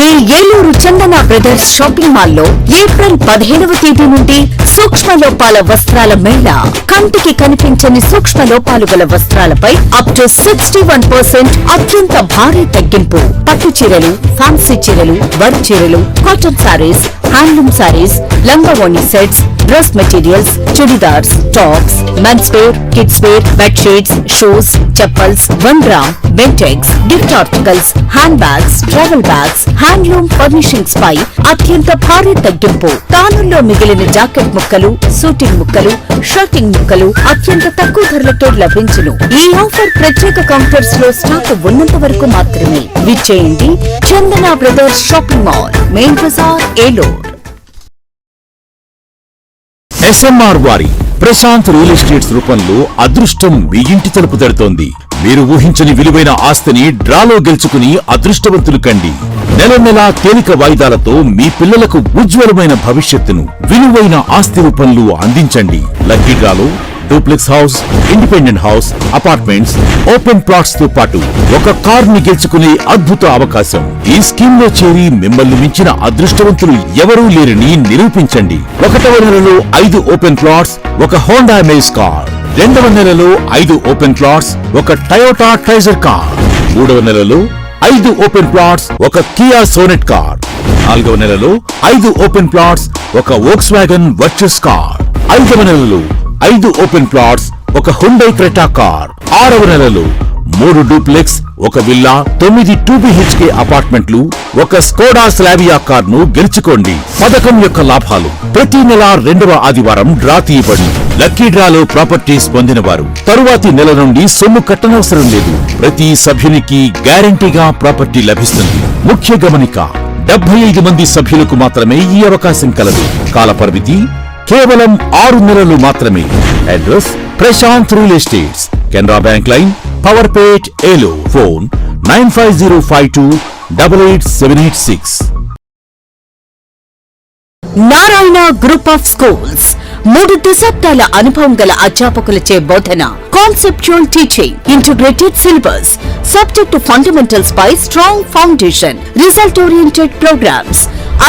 మీ ఏలూరు చందన brothers shopping mall లో April 15వ తేదీ నుండి సూక్ష్మ లోపాల వస్త్రాల మేళా. కంటికి కనిపించని సూక్ష్మ లోపాలు గల వస్త్రాలపై అప్ టు 61% అత్యంత భారీ తగ్గింపు. పట్టు చీరలు, ఫ్యాన్సీ చీరలు, వర్క్ చీరలు, కాటన్ సారీస్, హ్యాండ్లూమ్ సారీస్, లంగావోణి sets, dress materials, churidars, tops, men's wear, kids wear, bedsheets, shoes, chappals, 1 gram, Bentex, gift articles, hand bags, travel bags, handloom furnishings పై అత్యంత భారీ తగ్గింపు. తానుల్లో మిగిలిన జాకెట్ ముక్కలు, సూటింగ్ ముక్కలు, షర్టింగ్ ముక్కలు అత్యంత తక్కువ ధరలకే లభించును. ఈ ఆఫర్ ప్రత్యేక కౌంటర్స్ లో స్టాక్ ఉన్నంత వరకు మాత్రమే. విచ్చేయండి Chandana brothers shopping mall, main Bazar, Eluru. SMR వారి ప్రశాంత్ రియల్ ఎస్టేట్స్ రూపంలో అదృష్టం మీ ఇంటి తలుపు తడుతోంది. మీరు ఊహించని విలువైన ఆస్తిని డ్రాలో గెలుచుకుని అదృష్టవంతులు కండి. నెల నెలా తేలిక వాయిదాలతో మీ పిల్లలకు ఉజ్వలమైన భవిష్యత్తును విలువైన ఆస్తి రూపంలో అందించండి. లక్కీ డ్రాలో duplex house, independent house, apartments, open plots తో పాటు ఒక కార్ ని గెలుచుకునే అద్భుత అవకాశం. ఈ స్కీమ్ లో చేరి మిమ్మల్ని మించిన అదృష్టవంతులు ఎవరూ లేరని నిరూపించండి. 1వ నెలలో 5 ఓపెన్ ప్లాట్స్, ఒక హోండా అమేజ్ కార్. 2వ నెలలో 5 ఓపెన్ ప్లాట్స్, ఒక టయోటా ట్రైజర్ కార్. 3వ నెలలో 5 ఓపెన్ ప్లాట్స్, ఒక కియా సోనెట్ కార్. 4వ నెలలో 5 ఓపెన్ ప్లాట్స్, ఒక వోక్స్వాగన్ వర్చస్ కార్. 5వ నెలలో 5 ఓపెన్ ప్లాట్స్, ఒక హుండై క్రెటా కార్. 6వ నెలలో 3 డూప్లెక్స్, ఒక విల్లా, 9 2BHK అపార్ట్మెంట్లు, ఒక స్కోడా స్లావియా కార్ ను గెలుచుకోండి. పథకం యొక్క లాభాలు: ప్రతి నెల 2వ ఆదివారం డ్రా తీయబడి లక్కీ డ్రాలో ప్రాపర్టీస్ పొందిన వారు తరువాతి నెల నుండి సొమ్ము కట్టనవసరం లేదు. ప్రతి సభ్యునికి గ్యారంటీగా ప్రాపర్టీ లభిస్తుంది. ముఖ్య గమనిక: 75 మంది సభ్యులకు మాత్రమే ఈ అవకాశం కలదు. కాల పరిమితి కేవలం 6 నెలలు మాత్రమే. Address: Prashanth real estates, Canara bank line, Powerpet, Eluru. Phone 9505288786. Narayana group of schools 3 దశాబ్దాల అనుభవం గల అధ్యాపకులచే బోధన. Conceptual teaching, integrated syllabus, subject fundamentals పై strong foundation, result oriented programmes,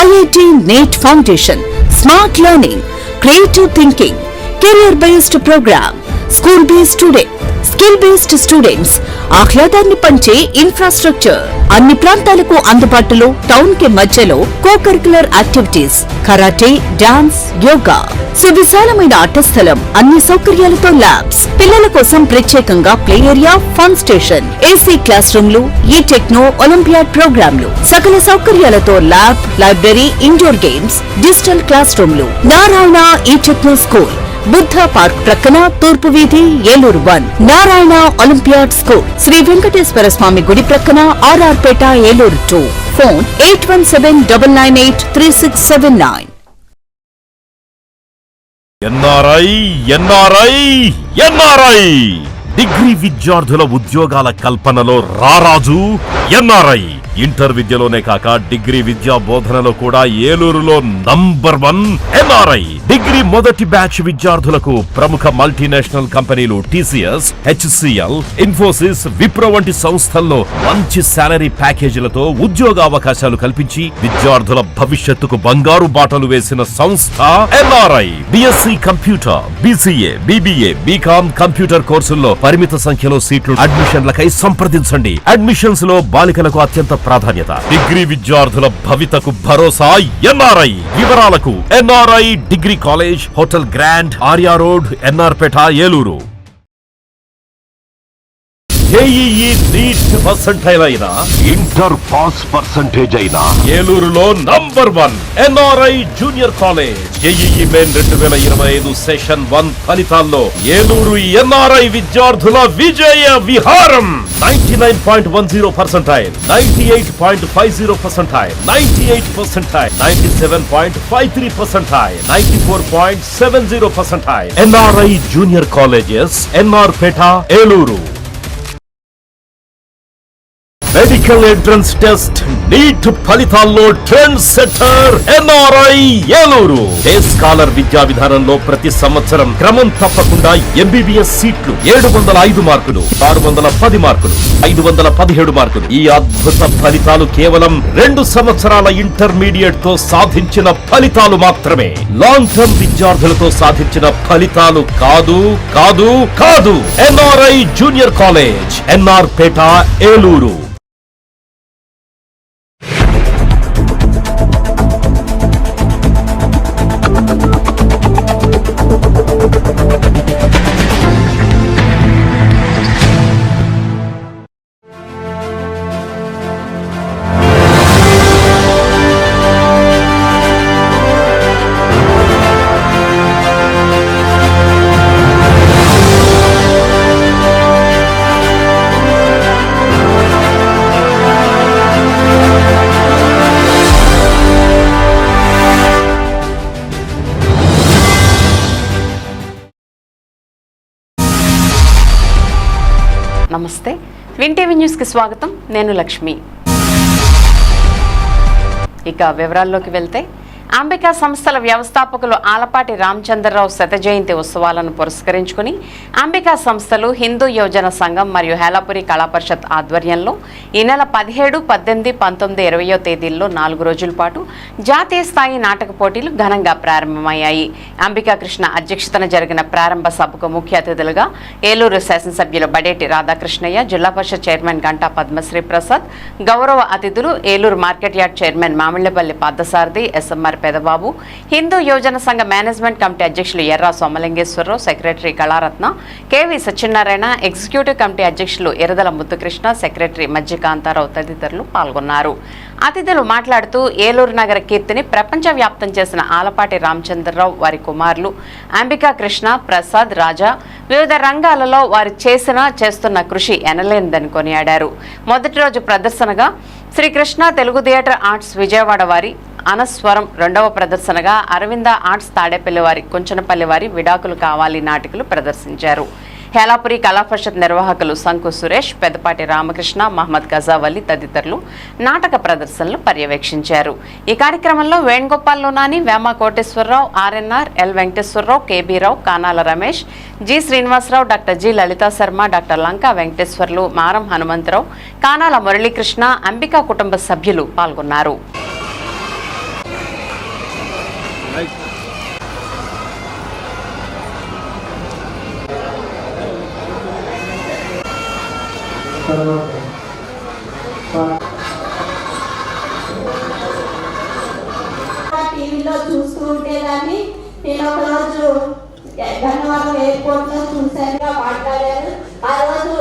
IIT NEET foundation, smart learning, creative thinking, career based programme, school based student, skill based students, ఆహ్లాదాన్ని పంచే infrastructure, అన్ని ప్రాంతాలకు అందుబాటులో, టౌన్ కి మధ్యలో co curricular activities, karate, dance, yoga, సువిశాలమైన ఆట స్థలం, అన్ని సౌకర్యాలతో ల్యాబ్స్, పిల్లల కోసం ప్రత్యేకంగా play area, fun station, AC class రూమ్లు, ఈ టెక్నో ఒలింపియాడ్ ప్రోగ్రాంలు, సకల సౌకర్యాలతో lab, library, indoor games, digital class రూమ్లు. నారాయణ ఈ టెక్నో స్కూల్, బుద్ధ పార్క్ ప్రక్కన, తూర్పు వీధి, ఏలూరు 1. నారాయణ ఒలింపియాడ్ స్కూల్, శ్రీ వెంకటేశ్వర స్వామి గుడి ప్రక్కన, RR Peta, Eluru 2. Phone 8179983679. NRI degree విద్యార్థుల ఉద్యోగాల కల్పనలో రారాజు NRI. ఇంటర్ విద్యలోనే కాక డిగ్రీ విద్యా బోధనలో కూడా ఏలూరులో నంబర్ 1 NRI. డిగ్రీ మొదటి బ్యాచ్ విద్యార్థులకు ప్రముఖ మల్టీనేషనల్ కంపెనీలు TCS, HCL, ఇన్ఫోసిస్, విప్రో వంటి సంస్థల్లో మంచి సాలరీ ప్యాకేజీలతో ఉద్యోగ అవకాశాలు కల్పించి విద్యార్థుల భవిష్యత్తుకు బంగారు బాటలు వేసిన సంస్థ NRI. BSc computer, BCA, BBA, BCom computer కోర్సుల్లో పరిమిత సంఖ్యలో సీట్లు. అడ్మిషన్లకై సంప్రదించండి. అడ్మిషన్స్ లో బాలికలకు అత్యంత ప్రాధాన్యత. డిగ్రీ విద్యార్థుల భవితకు భరోసా NRI. వివరాలకు NRI degree college, hotel grand, Arya road, NR Peta, Eluru. JEE NEET percentile అయినా, ఇంటర్ పాస్ పర్సెంటేజ్ అయినా ఏలూరులో number 1 NRI junior college. JEE main 2025 session 1 ఫలితాల్లో ఏలూరు NRI విద్యార్థుల విజయ విహారం. 99.10%, 98.50%, 98%, 97.53%, 94.70%. NRI junior colleges, NR Peta, Eluru. Medical entrance test NEET ఫలితాల్లో trend setter NRI Eluru. Day scholar విద్యా విధానంలో ప్రతి సంవత్సరం క్రమం తప్పకుండా ఎంబీబీఎస్ సీట్లు 705 మార్కులు, 610 మార్కులు, 517 మార్కులు. ఈ అద్భుత ఫలితాలు కేవలం 2 సంవత్సరాల ఇంటర్మీడియట్ తో సాధించిన ఫలితాలు మాత్రమే. లాంగ్ టర్మ్ విద్యార్థులతో సాధించిన ఫలితాలు కాదు కాదు కాదు. NRI junior college, NR Peta, Eluru. నమస్తే, విన్ టీవీ న్యూస్కి స్వాగతం. నేను లక్ష్మి. ఇక వివరాల్లోకి వెళ్తే, అంబికా సంస్థల వ్యవస్థాపకులు ఆలపాటి రామచంద్రరావు శత జయంతి ఉత్సవాలను పురస్కరించుకుని అంబికా సంస్థలు, హిందూ యోజన సంఘం మరియు హేలాపురి కళా పరిషత్ ఆధ్వర్యంలో ఈ నెల 17, 18, 19, 20వ తేదీల్లో 4 రోజుల పాటు జాతీయ స్థాయి నాటక పోటీలు ఘనంగా ప్రారంభమయ్యాయి. అంబికా కృష్ణ అధ్యక్షతన జరిగిన ప్రారంభ సభకు ముఖ్య అతిథులుగా ఏలూరు శాసనసభ్యులు బడేటి రాధాకృష్ణయ్య, జిల్లా పరిషత్ చైర్మన్ గంటా పద్మశ్రీ ప్రసాద్, గౌరవ అతిథులు Eluru market yard chairman Mamillapalli Parthasarathi, SMR Pedababu, Hindu Yojana Sangha management committee అధ్యక్షులు Erra Somalingeswararao, secretary Kalaratna, K V Satyanarayana, executive committee అధ్యక్షులు ఎరదల ముద్దుకృష్ణ, సెక్రటరీ మజ్జి కాంతారావు తదితరులు పాల్గొన్నారు. అతిథులు మాట్లాడుతూ ఏలూరు నగర కీర్తిని ప్రపంచవ్యాప్తం చేసిన ఆలపాటి రామచంద్రరావు, వారి కుమారులు అంబికా కృష్ణ, ప్రసాద్, రాజా వివిధ రంగాలలో వారు చేస్తున్న కృషి ఎనలేనిదని కొనియాడారు. మొదటి రోజు ప్రదర్శనగా శ్రీకృష్ణ తెలుగు థియేటర్ ఆర్ట్స్ విజయవాడ వారి అనస్వరం, రెండవ ప్రదర్శనగా అరవింద ఆర్ట్స్ తాడేపల్లి వారి కుంచనపల్లి వారి విడాకులు కావాలి నాటికలు ప్రదర్శించారు. హేలాపురి కళా పరిషత్ నిర్వాహకులు సంకు సురేష్, పెద్దపాటి రామకృష్ణ, మహమ్మద్ గజావలి తదితరులు నాటక ప్రదర్శనలు పర్యవేక్షించారు. ఈ కార్యక్రమంలో Venugopal Lonani, Vema Koteswararao, RNR, L Venkateswararao, K B Rao, Kanala Ramesh, G Srinivasarao, doctor G Lalitha Sarma, doctor Lanka Venkateswarlu, Maram Hanumantharao, Kanala Muralikrishna, Ambika కుటుంబ సభ్యులు పాల్గొన్నారు. టీవీలో చూస్తూ ఉండేదాన్ని. నేను ఒకరోజు గన్నవరం ఎయిర్పోర్ట్ లో చూసానుగా మాట్లాడారు. ఆ రోజు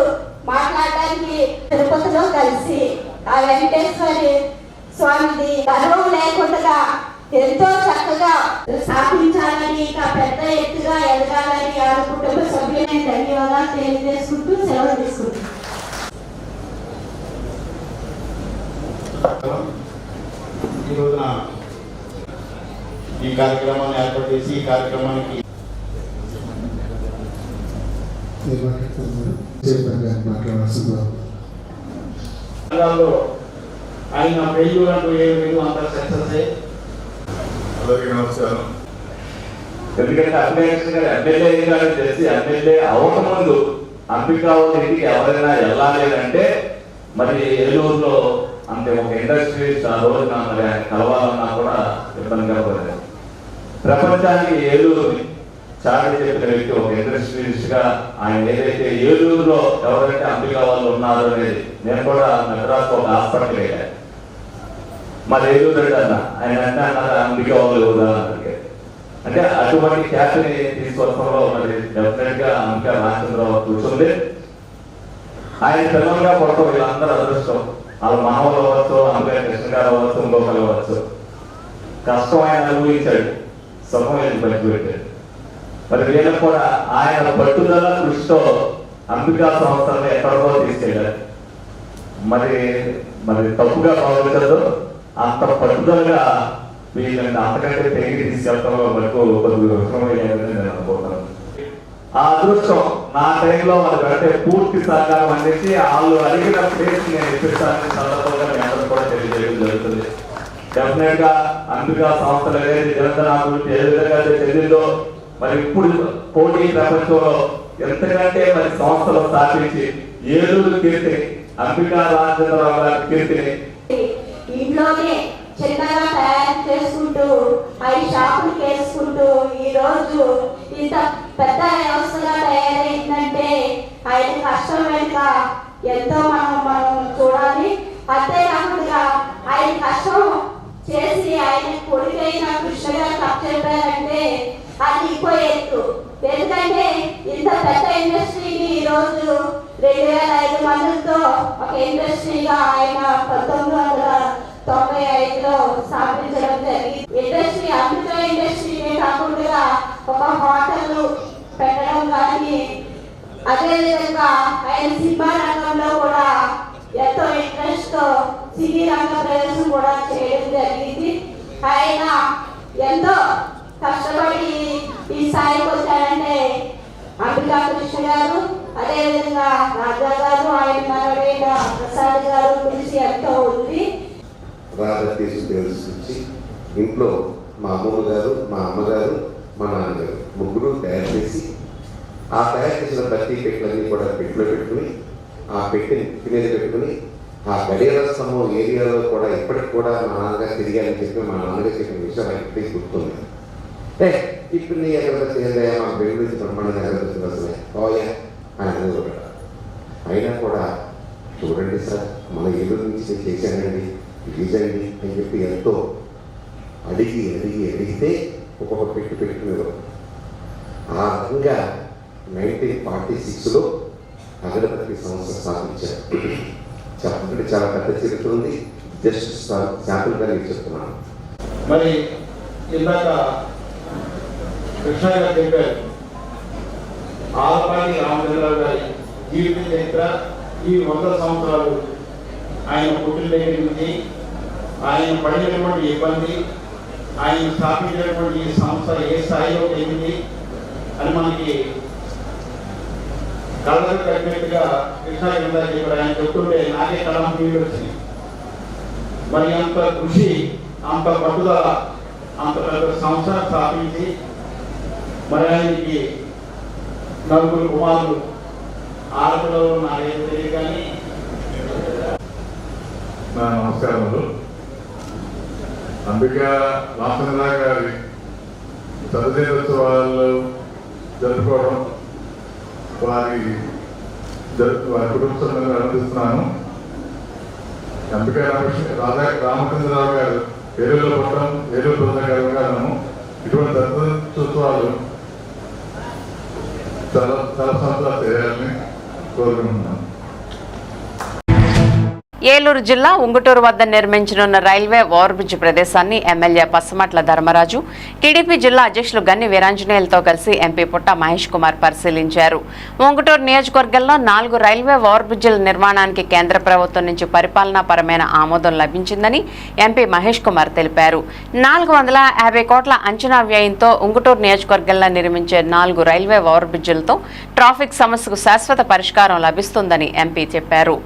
మాట్లాడడానికి తిరుపతిలో కలిసి ఆ వెంకటేశ్వరి స్వామిది గర్వం లేకుండా ఎంతో చక్కగా స్థాపించాలని, ఇంకా పెద్ద ఎత్తుగా ఎదగాలని ఆ కుటుంబ సభ్యులే ధన్యవాదాలు తెలియజేసుకుంటూ సెలవు తీసుకుంటున్నాను. ఈ రోజున ఈ కార్యక్రమాన్ని ఏర్పాటు చేసి ఈ కార్యక్రమానికి ఆయన పెళ్లి అంటూ ఏమి అంత సక్సెస్. అందరికీ నమస్కారం. ఎందుకంటే ఎమ్మెల్యే చేసి ఎమ్మెల్యే అవకముందు అంబికా ఇంటికి ఎవరైనా వెళ్ళాలంటే మరి ఏలూరులో అంటే ఒక ఇండస్ట్రీస్ ఆ రోజున మరి ఆయన కలవాలన్నా కూడా ఇబ్బందిగా పడలేదు. ప్రపంచానికి ఏలూరుని చాటి చెప్పిన వ్యక్తి ఒక ఇండస్ట్రీస్ గా ఆయన ఏదైతే ఏలూరులో ఎవరైతే అంబికా వాళ్ళు ఉన్నారు అనేది, నేను కూడా మెడ్రాస్ ఒక హాస్పిటల్ వెళ్ళాను. మరి ఏలూరు అంటే అన్న ఆయన అంటే అన్నారు అంబికా వాళ్ళు ఉదాహరణకి. అంటే అటువంటి ఖ్యాతిని తీసుకొచ్చడంలో మరి డెఫినెట్ గా అంబికా రామచంద్రరావు కూర్చుంది. ఆయన పిల్లలుగా కొడతాం వీళ్ళందరూ అదృష్టం. వాళ్ళ మామూలు అవ్వచ్చు, అంబేద్కర్ కృష్ణ గారు అవ్వచ్చు, ఇంకొకరు అవ్వచ్చు. కష్టం ఆయన అనుభవించాడు, సుఖం వెళ్ళి బయటపెట్టాడు. మరి వీళ్ళకు కూడా ఆయన పట్టుదల కృషితో అంబికా సంస్థలను ఎక్కడికో తీసుకెళ్ళారు. మరి మరి తప్పుగా భావించదు, అంత పట్టుదలగా వీళ్ళని అంతకంటే పెరిగి తీసుకెళ్తామో వరకు కొద్దిగా విఫలమయ్యారని నేను అనుకుంటున్నాను. ఆ అదృష్టం నా టైంలో వాళ్ళకి అంటే పూర్తి సహకారం అందించి వాళ్ళు అడిగిన ప్లేస్ నేను ఇప్పిస్తానని సందర్భంగా మీ అందరూ కూడా తెలియజేయడం జరుగుతుంది. డెఫినెట్ గా అంబికా సంస్థలు అనేది జనధన అభివృద్ధి ఏ విధంగా చెందిందో మరి ఇప్పుడు పోటీ ప్రపంచంలో ఎంతకంటే మరి సంస్థలు స్థాపించి ఏలూరు కీర్తి అంబికా రామచంద్రరావు గారి కీర్తిని ఇంట్లోనే చిన్నగా తయారు చేసుకుంటూ 5 షాపులు చేసుకుంటూ ఈ రోజు ఇంత పెద్ద వ్యవస్థగా తయారైందంటే ఆయన కష్టం వెనుక ఎంతో మనం చూడాలి. అంతేకాకుండా ఆయన కష్టం చేసి ఆయన కొడుకైన కృష్ణ గారు తప్పు చెప్పారంటే అది ఇంకో ఎత్తు. ఎందుకంటే ఇంత పెద్ద ఇండస్ట్రీని ఈ రోజు 2005 మందితో ఒక ఇండస్ట్రీగా ఆయన 1995లో స్థాపించడం జరిగింది. ఇండస్ట్రీ అమృత ఇండస్ట్రీనే కాకుండా ఒక హోటల్ పెట్టడం కానీ అదేవిధంగా ఆయన సినిమా రంగంలో కూడా ఎంతో ఇంట్రెస్ట్ తో సినీ రంగ ప్రవేశం కూడా చేయడం జరిగింది. ఆయన ఎంతో కష్టపడి ఈ స్థాయికి వచ్చారంటే అంబికా కృష్ణ గారు అదేవిధంగా రాజా గారు ఆయన మనవడైన ప్రసాద్ గారు గురించి ఎంతో ఉంది. తీసుకొచ్చి ఇంట్లో మా అమ్మమ్మ గారు, మా అమ్మగారు, మా నాన్నగారు ముగ్గురు తయారు చేసి ఆ తయారు చేసిన ప్రతి పెట్టెలన్నీ కూడా పెట్టిలో పెట్టుకుని ఆ పెట్టిని తినేది పెట్టుకుని ఆ గడియార స్తంభం ఏరియాలో కూడా ఇప్పటికి కూడా మా నాన్నగారు తిరిగారని చెప్పి మా నాన్నగారు చెప్పిన విషయం ఆయనకి గుర్తుంది. ఇప్పుడు నీ ఎక్కడ చేయాలి మా బెంగళూరు నుంచి బ్రహ్మాండంగా ఎక్కడ అసలే ఓయా ఆయన అయినా కూడా చూడండి సార్ మన ఏలూరు నుంచి నేను చేశానండి ఇదండి అని చెప్పి ఎంతో అడిగితే ఒక్కొక్క పెట్టుకునేవారు. ఆ రకంగా 1946లో అగరబత్తి సంస్థ స్థాపించారు. చెప్పండి చాలా పెద్ద చరిత్ర ఉంది. జస్ట్ శాంపుల్గా నేను చెప్తున్నాను. మరి ఇందాక కృష్ణ గారు చెప్పారు ఆలపాటి రామచంద్రరావు గారి జీవిత చరిత్ర ఈ 100 సంవత్సరాలు ఆయన పుట్టిన దగ్గర నుంచి ఆయన పడినటువంటి ఇబ్బంది, ఆయన స్థాపించినటువంటి ఈ సంస్థ ఏ స్థాయిలో వెళ్ళింది అని మనకి కళ్ళకు కట్టినట్టుగా కృష్ణ గారు చెప్పారు. ఆయన చెప్తుంటే నాకే కళం ఫీల్ వచ్చింది. మరి అంత కృషి, అంత పట్టుదల, అంత పెద్ద సంస్థ స్థాపించి మరి ఆయనకి 4 కుమారులు, ఆడపిల్లలు నాకేం తెలియదు కానీ. నా నమస్కారములు. అంబికా రామచంద్రరావు గారి చదువుకోవాళ్ళు జరుపుకోవడం వారి కుటుంబ సభ్యులను అనిపిస్తున్నాను. అంబికా రామచంద్రరావు గారు ఏలూరులో పుట్టడం ఏలూరు బృందకారణము ఇటువంటి దత్తోత్సవాలు చాలా సంవత్సరాలు చేయాలని కోరుకుంటున్నాను. ఏలూరు జిల్లా ఉంగుటూరు వద్ద నిర్మించనున్న రైల్వే ఓవర్ బ్రిడ్జ్ ప్రదేశాన్ని ఎమ్మెల్యే పసమట్ల ధర్మరాజు, టీడీపీ జిల్లా అధ్యక్షులు గన్ని వీరాంజనేయులతో కలిసి ఎంపీ పుట్ట మహేష్ కుమార్ పరిశీలించారు. ఉంగుటూరు నియోజకవర్గంలో 4 రైల్వే ఓవర్ బ్రిడ్జిల నిర్మాణానికి కేంద్ర ప్రభుత్వం నుంచి పరిపాలనాపరమైన ఆమోదం లభించిందని ఎంపీ మహేష్ కుమార్ తెలిపారు. 450 కోట్ల అంచనా వ్యయంతో ఉంగుటూరు నియోజకవర్గంలో నిర్మించే 4 రైల్వే ఓవర్ బ్రిడ్జిలతో ట్రాఫిక్ సమస్యకు శాశ్వత పరిష్కారం లభిస్తుందని ఎంపీ చెప్పారు.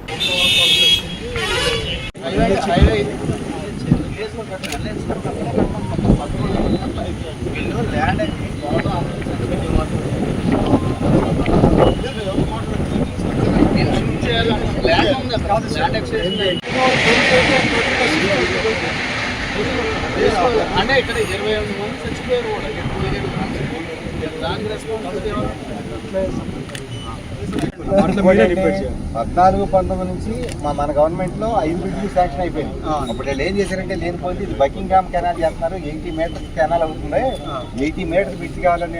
అంటే ఇక్కడ 28 మంది చచ్చిపోయారు కూడా. 14-19 నుంచి మన గవర్నమెంట్ లో 5 బ్రిడ్జ్లు శాంక్షన్ అయిపోయింది. అప్పుడు వీళ్ళు ఏం చేశారంటే లేనిపోయింది ఇది బకింగ్హామ్ కెనాల్ చేస్తున్నారు. 80 మీటర్స్ కెనాల్ అవుతుంది. 80 మీటర్స్ బ్రిడ్జ్ కావాలని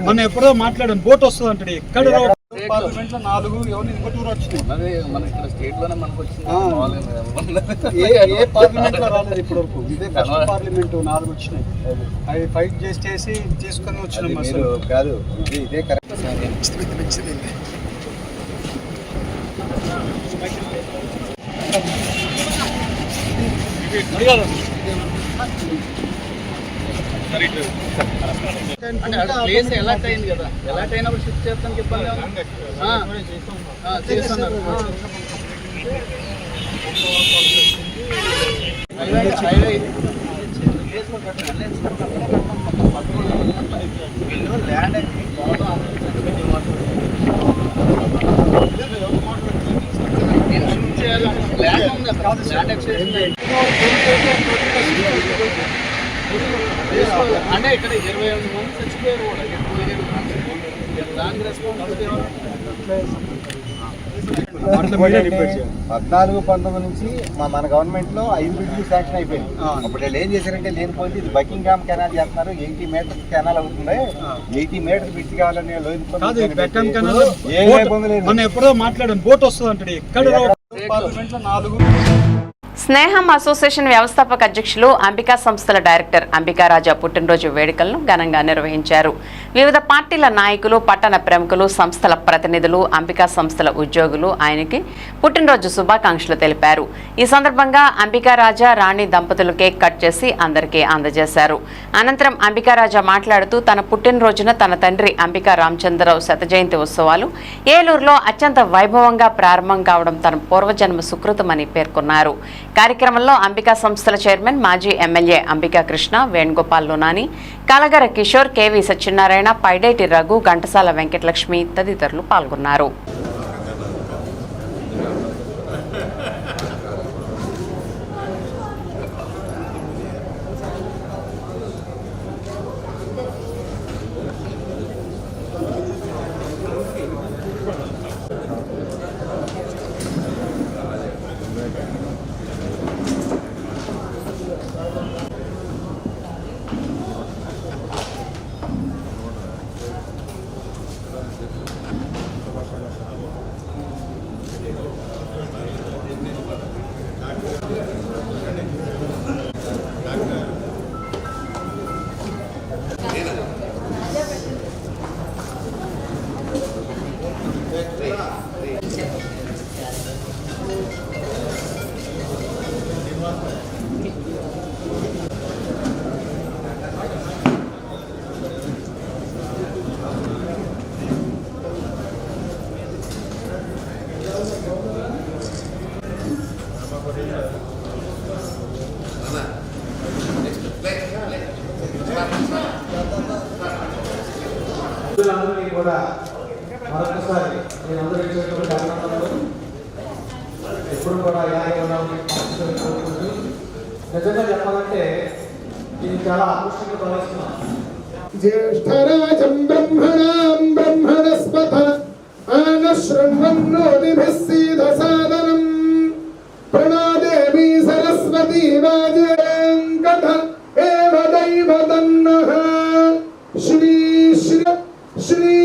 మనం ఎప్పుడో మాట్లాడాం. బోట్ వస్తుంది అంటే ఇక్కడ పార్లమెంట్ లో 4 ఎవరిని ఇంకోటూరు వచ్చినాయి. మన ఇక్కడ స్టేట్ లోనే మనకు వచ్చింది. ఏ పార్లమెంట్ లో రాలేదు ఇప్పటి వరకు. ఇదే ఫస్ట్ పార్లమెంట్ 4 వచ్చినాయి. అవి ఫైట్ చేసి తీసుకొని వచ్చినాం. అసలు కాదు ఇదే కరెక్ట్. అడగాలి ప్లేస్ ఎలర్ట్ అయింది కదా, ఎలర్ట్ అయినప్పుడు షిఫ్ట్ చేస్తానికి ఇబ్బంది చేస్తున్నారు. ల్యాండ్ అంటే ఇక్కడ 28 మంది చచ్చిపోయారు కూడా, దానికి రెస్పాన్సిబిలిటీ 14-19 నుంచి మన గవర్నమెంట్ లో 5 బ్రిడ్జ్లు శాంక్షన్ అయిపోయింది. అప్పుడు వీళ్ళు ఏం చేశారంటే లేనిపోయింది ఇది బకింగ్హామ్ కెనాల్ చేస్తున్నారు, 80 మీటర్స్ కెనాల్ అవుతుంది, 80 మీటర్స్ బ్రిడ్జ్ కావాలని ఎప్పుడో మాట్లాడాను, బోట్ వస్తుంది అంటే ఇక్కడ 4 స్నేహం అసోసియేషన్ వ్యవస్థాపక అధ్యక్షులు అంబికా సంస్థల డైరెక్టర్ అంబికా రాజా పుట్టినరోజు వేడుకలను ఘనంగా నిర్వహించారు. వివిధ పార్టీల నాయకులు, పట్టణ ప్రముఖులు, సంస్థల ప్రతినిధులు, అంబికా సంస్థల ఉద్యోగులు ఆయనకి పుట్టినరోజు శుభాకాంక్షలు తెలిపారు. ఈ సందర్భంగా అంబికా రాజా, రాణి దంపతులు కేక్ కట్ చేసి అందరికీ అందజేశారు. అనంతరం అంబికా రాజా మాట్లాడుతూ తన పుట్టినరోజున తన తండ్రి అంబికా రామచంద్రరావు శత జయంతి ఉత్సవాలు ఏలూరులో అత్యంత వైభవంగా ప్రారంభం కావడం తన పూర్వజన్మ సుకృతమని పేర్కొన్నారు. కార్యక్రమంలో అంబికా సంస్థల చైర్మన్, మాజీ ఎమ్మెల్యే అంబికా కృష్ణ, వేణుగోపాల్ లోనాని, కలగర కిషోర్, కేవీ సత్యనారాయణ, పైడేటి రఘు, ఘంటసాల వెంకటలక్ష్మి తదితరులు పాల్గొన్నారు. అందరికీ కూడా మరొకసారి నేను అందరూ ఇచ్చేటువంటి అభినందనలు. ఎప్పుడు కూడా ఇలాగే ఉండాలని కోరుకుంటూ, నిజంగా చెప్పాలంటే ఇది చాలా అదృష్టంగా భావిస్తున్నాను. జ్యేష్ఠరాజం బ్రహ్మణాం బ్రహ్మణస్పత ఆనశృణ్వన్నోతిభిః సీదసాదనం ప్రణాదేవి సరస్వతి వాజేంకట ఏవ దైవతన్నః శ్రీ శ్రీ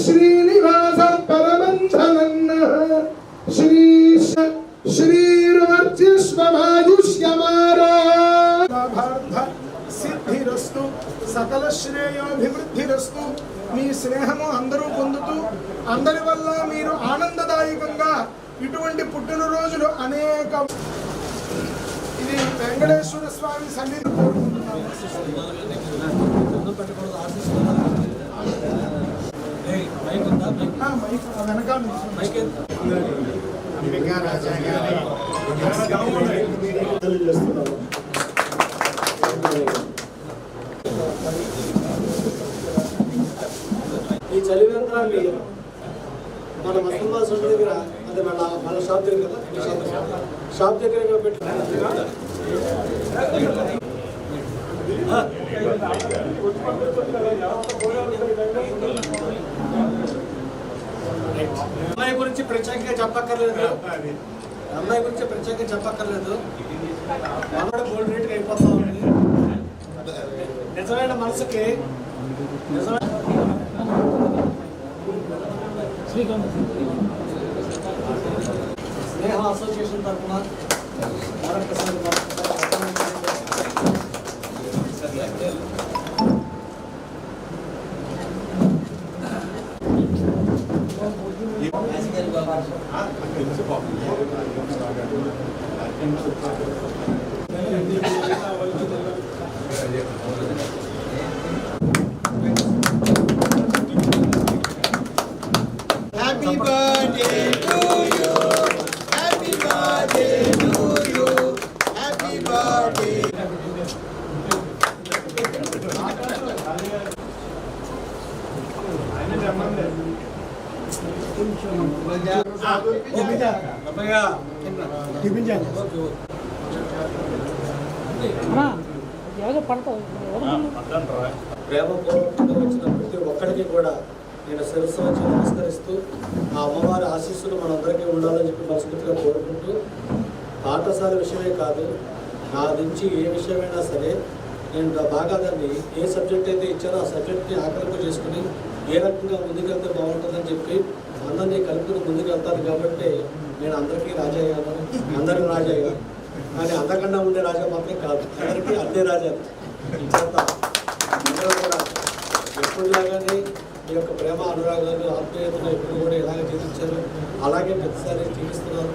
శ్రీనివాస పరమంధనన్నః శ్రీ శ్రీర్వర్చిష్వమాయుష్యమారోగ్య సిద్ధిరస్తు సకల శ్రేయోభివృద్ధిరస్తు. మీ స్నేహము అందరూ పొందుతూ అందరి వల్ల మీరు ఆనందదాయకంగా ఇటువంటి పుట్టినరోజులు అనేక. ఇది వెంకటేశ్వర స్వామి సన్నిధి కోరుకుంటున్నాము. వెనకాల అంబికా రాజా గారి తెలియజేస్తున్నాము. ఈ చలివేంద్రాన్ని మన మస్తమాస దగ్గర అదే మన షాప్ దగ్గర కదా, షాప్ దగ్గర పెట్టి అమ్మాయి గురించి ప్రత్యేకంగా చెప్పక్కర్లేదు, అమ్మాయి గురించి ప్రత్యేకంగా చెప్పక్కర్లేదు. మనోడ గోల్డ్ రేట్కి అయిపోతా ఉంది. నిజమైన మనసుకి నిజమైన స్నేహ అసోసియేషన్ తరఫున మరొకసారి birthday to you. Happy birthday to you. Happy birthday. ప్రేమపూర్వకంగా వచ్చిన ప్రతి ఒక్కరికి కూడా నేను శిరస్సు వచ్చి నమస్కరిస్తూ ఆ అమ్మవారి ఆశీస్సులు మనందరికీ ఉండాలని చెప్పి మనస్ఫూర్తిగా కోరుకుంటూ పాఠశాల విషయమే కాదు నా నుంచి ఏ విషయమైనా సరే నేను బాగా దాన్ని ఏ సబ్జెక్ట్ అయితే ఇచ్చారో ఆ సబ్జెక్ట్ని ఆకలింపు చేసుకుని ఏ రకంగా ముందుకెళ్తే బాగుంటుందని చెప్పి అందరినీ కలుపుకుని ముందుకు వెళ్తాను కాబట్టి నేను అందరికీ రాజయ్యాను, అందరికీ రాజయ్యాను. కానీ అందకుండా ఉండే రాజా మాత్రం కాదు, అందరికీ అన్ని రాజాలు. అందరూ కూడా ఎప్పుడులాగానే మీ యొక్క ప్రేమ అనురాగాలు ఆత్మీయతను ఎప్పుడు కూడా ఇలాగే జీవించారు, అలాగే ప్రతిసారి జీవిస్తున్నారు.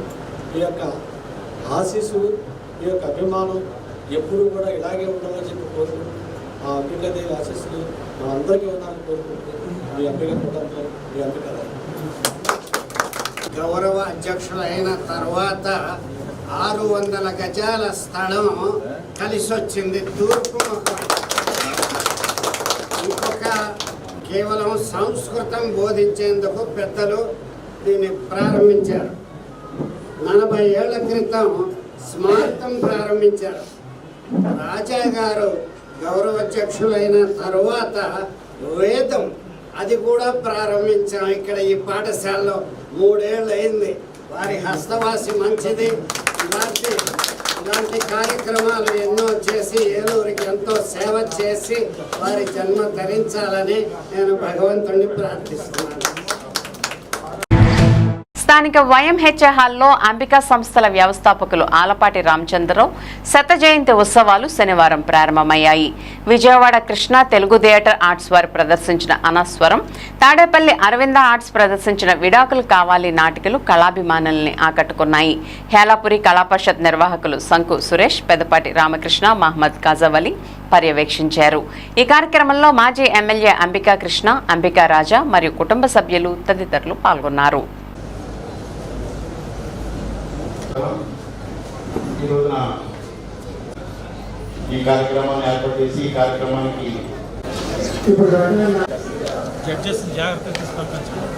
మీ యొక్క ఆశీస్సులు, మీ యొక్క అభిమానం ఎప్పుడు కూడా ఇలాగే ఉండాలని చెప్పి కోరుకుంటూ ఆ అంబికాదేవి ఆశీస్సులు మనందరికీ ఉండాలని కోరుకుంటూ మీ అంబిక కుటుంబం, మీ అంబిక గౌరవ అధ్యక్షులైన తర్వాత 600 గజాల స్థలం కలిసొచ్చింది తూర్పు ముఖం. ఇంకొక కేవలం సంస్కృతం బోధించేందుకు పెద్దలు దీన్ని ప్రారంభించారు. 40 ఏళ్ల క్రితం స్మారకం ప్రారంభించారు. రాజా గారు గౌరవ అధ్యక్షులైన తర్వాత వేదం అది కూడా ప్రారంభించాం. ఇక్కడ ఈ పాఠశాలలో 3 ఏళ్ళు అయింది. వారి హస్తవాసి మంచిది. ఇలాంటి కార్యక్రమాలు ఎన్నో చేసి ఏలూరికి ఎంతో సేవ చేసి వారి జన్మ ధరించాలని నేను భగవంతుడిని ప్రార్థిస్తున్నాను. స్థానిక వైఎంహెచ్ఏ హాల్లో అంబికా సంస్థల వ్యవస్థాపకులు ఆలపాటి రామచంద్రరావు శత జయంతి ఉత్సవాలు శనివారం ప్రారంభమయ్యాయి. విజయవాడ కృష్ణ తెలుగు థియేటర్ ఆర్ట్స్ వారు ప్రదర్శించిన అనస్వరం, తాడేపల్లి అరవింద ఆర్ట్స్ ప్రదర్శించిన విడాకులు కావాలి నాటికలు కళాభిమానుల్ని ఆకట్టుకున్నాయి. హేలాపురి కళా పరిషత్ నిర్వాహకులు సంకు సురేష్, పెద్దపాటి రామకృష్ణ, మహమ్మద్ కాజావలి పర్యవేక్షించారు. ఈ కార్యక్రమంలో మాజీ ఎమ్మెల్యే అంబికా కృష్ణ, అంబికా రాజా మరియు కుటుంబ సభ్యులు తదితరులు పాల్గొన్నారు. ఈ రోజున ఈ కార్యక్రమాన్ని ఏర్పాటు చేసి ఈ కార్యక్రమానికి జడ్జెస్ జాగ్రత్తగా తీసుకొచ్చారు.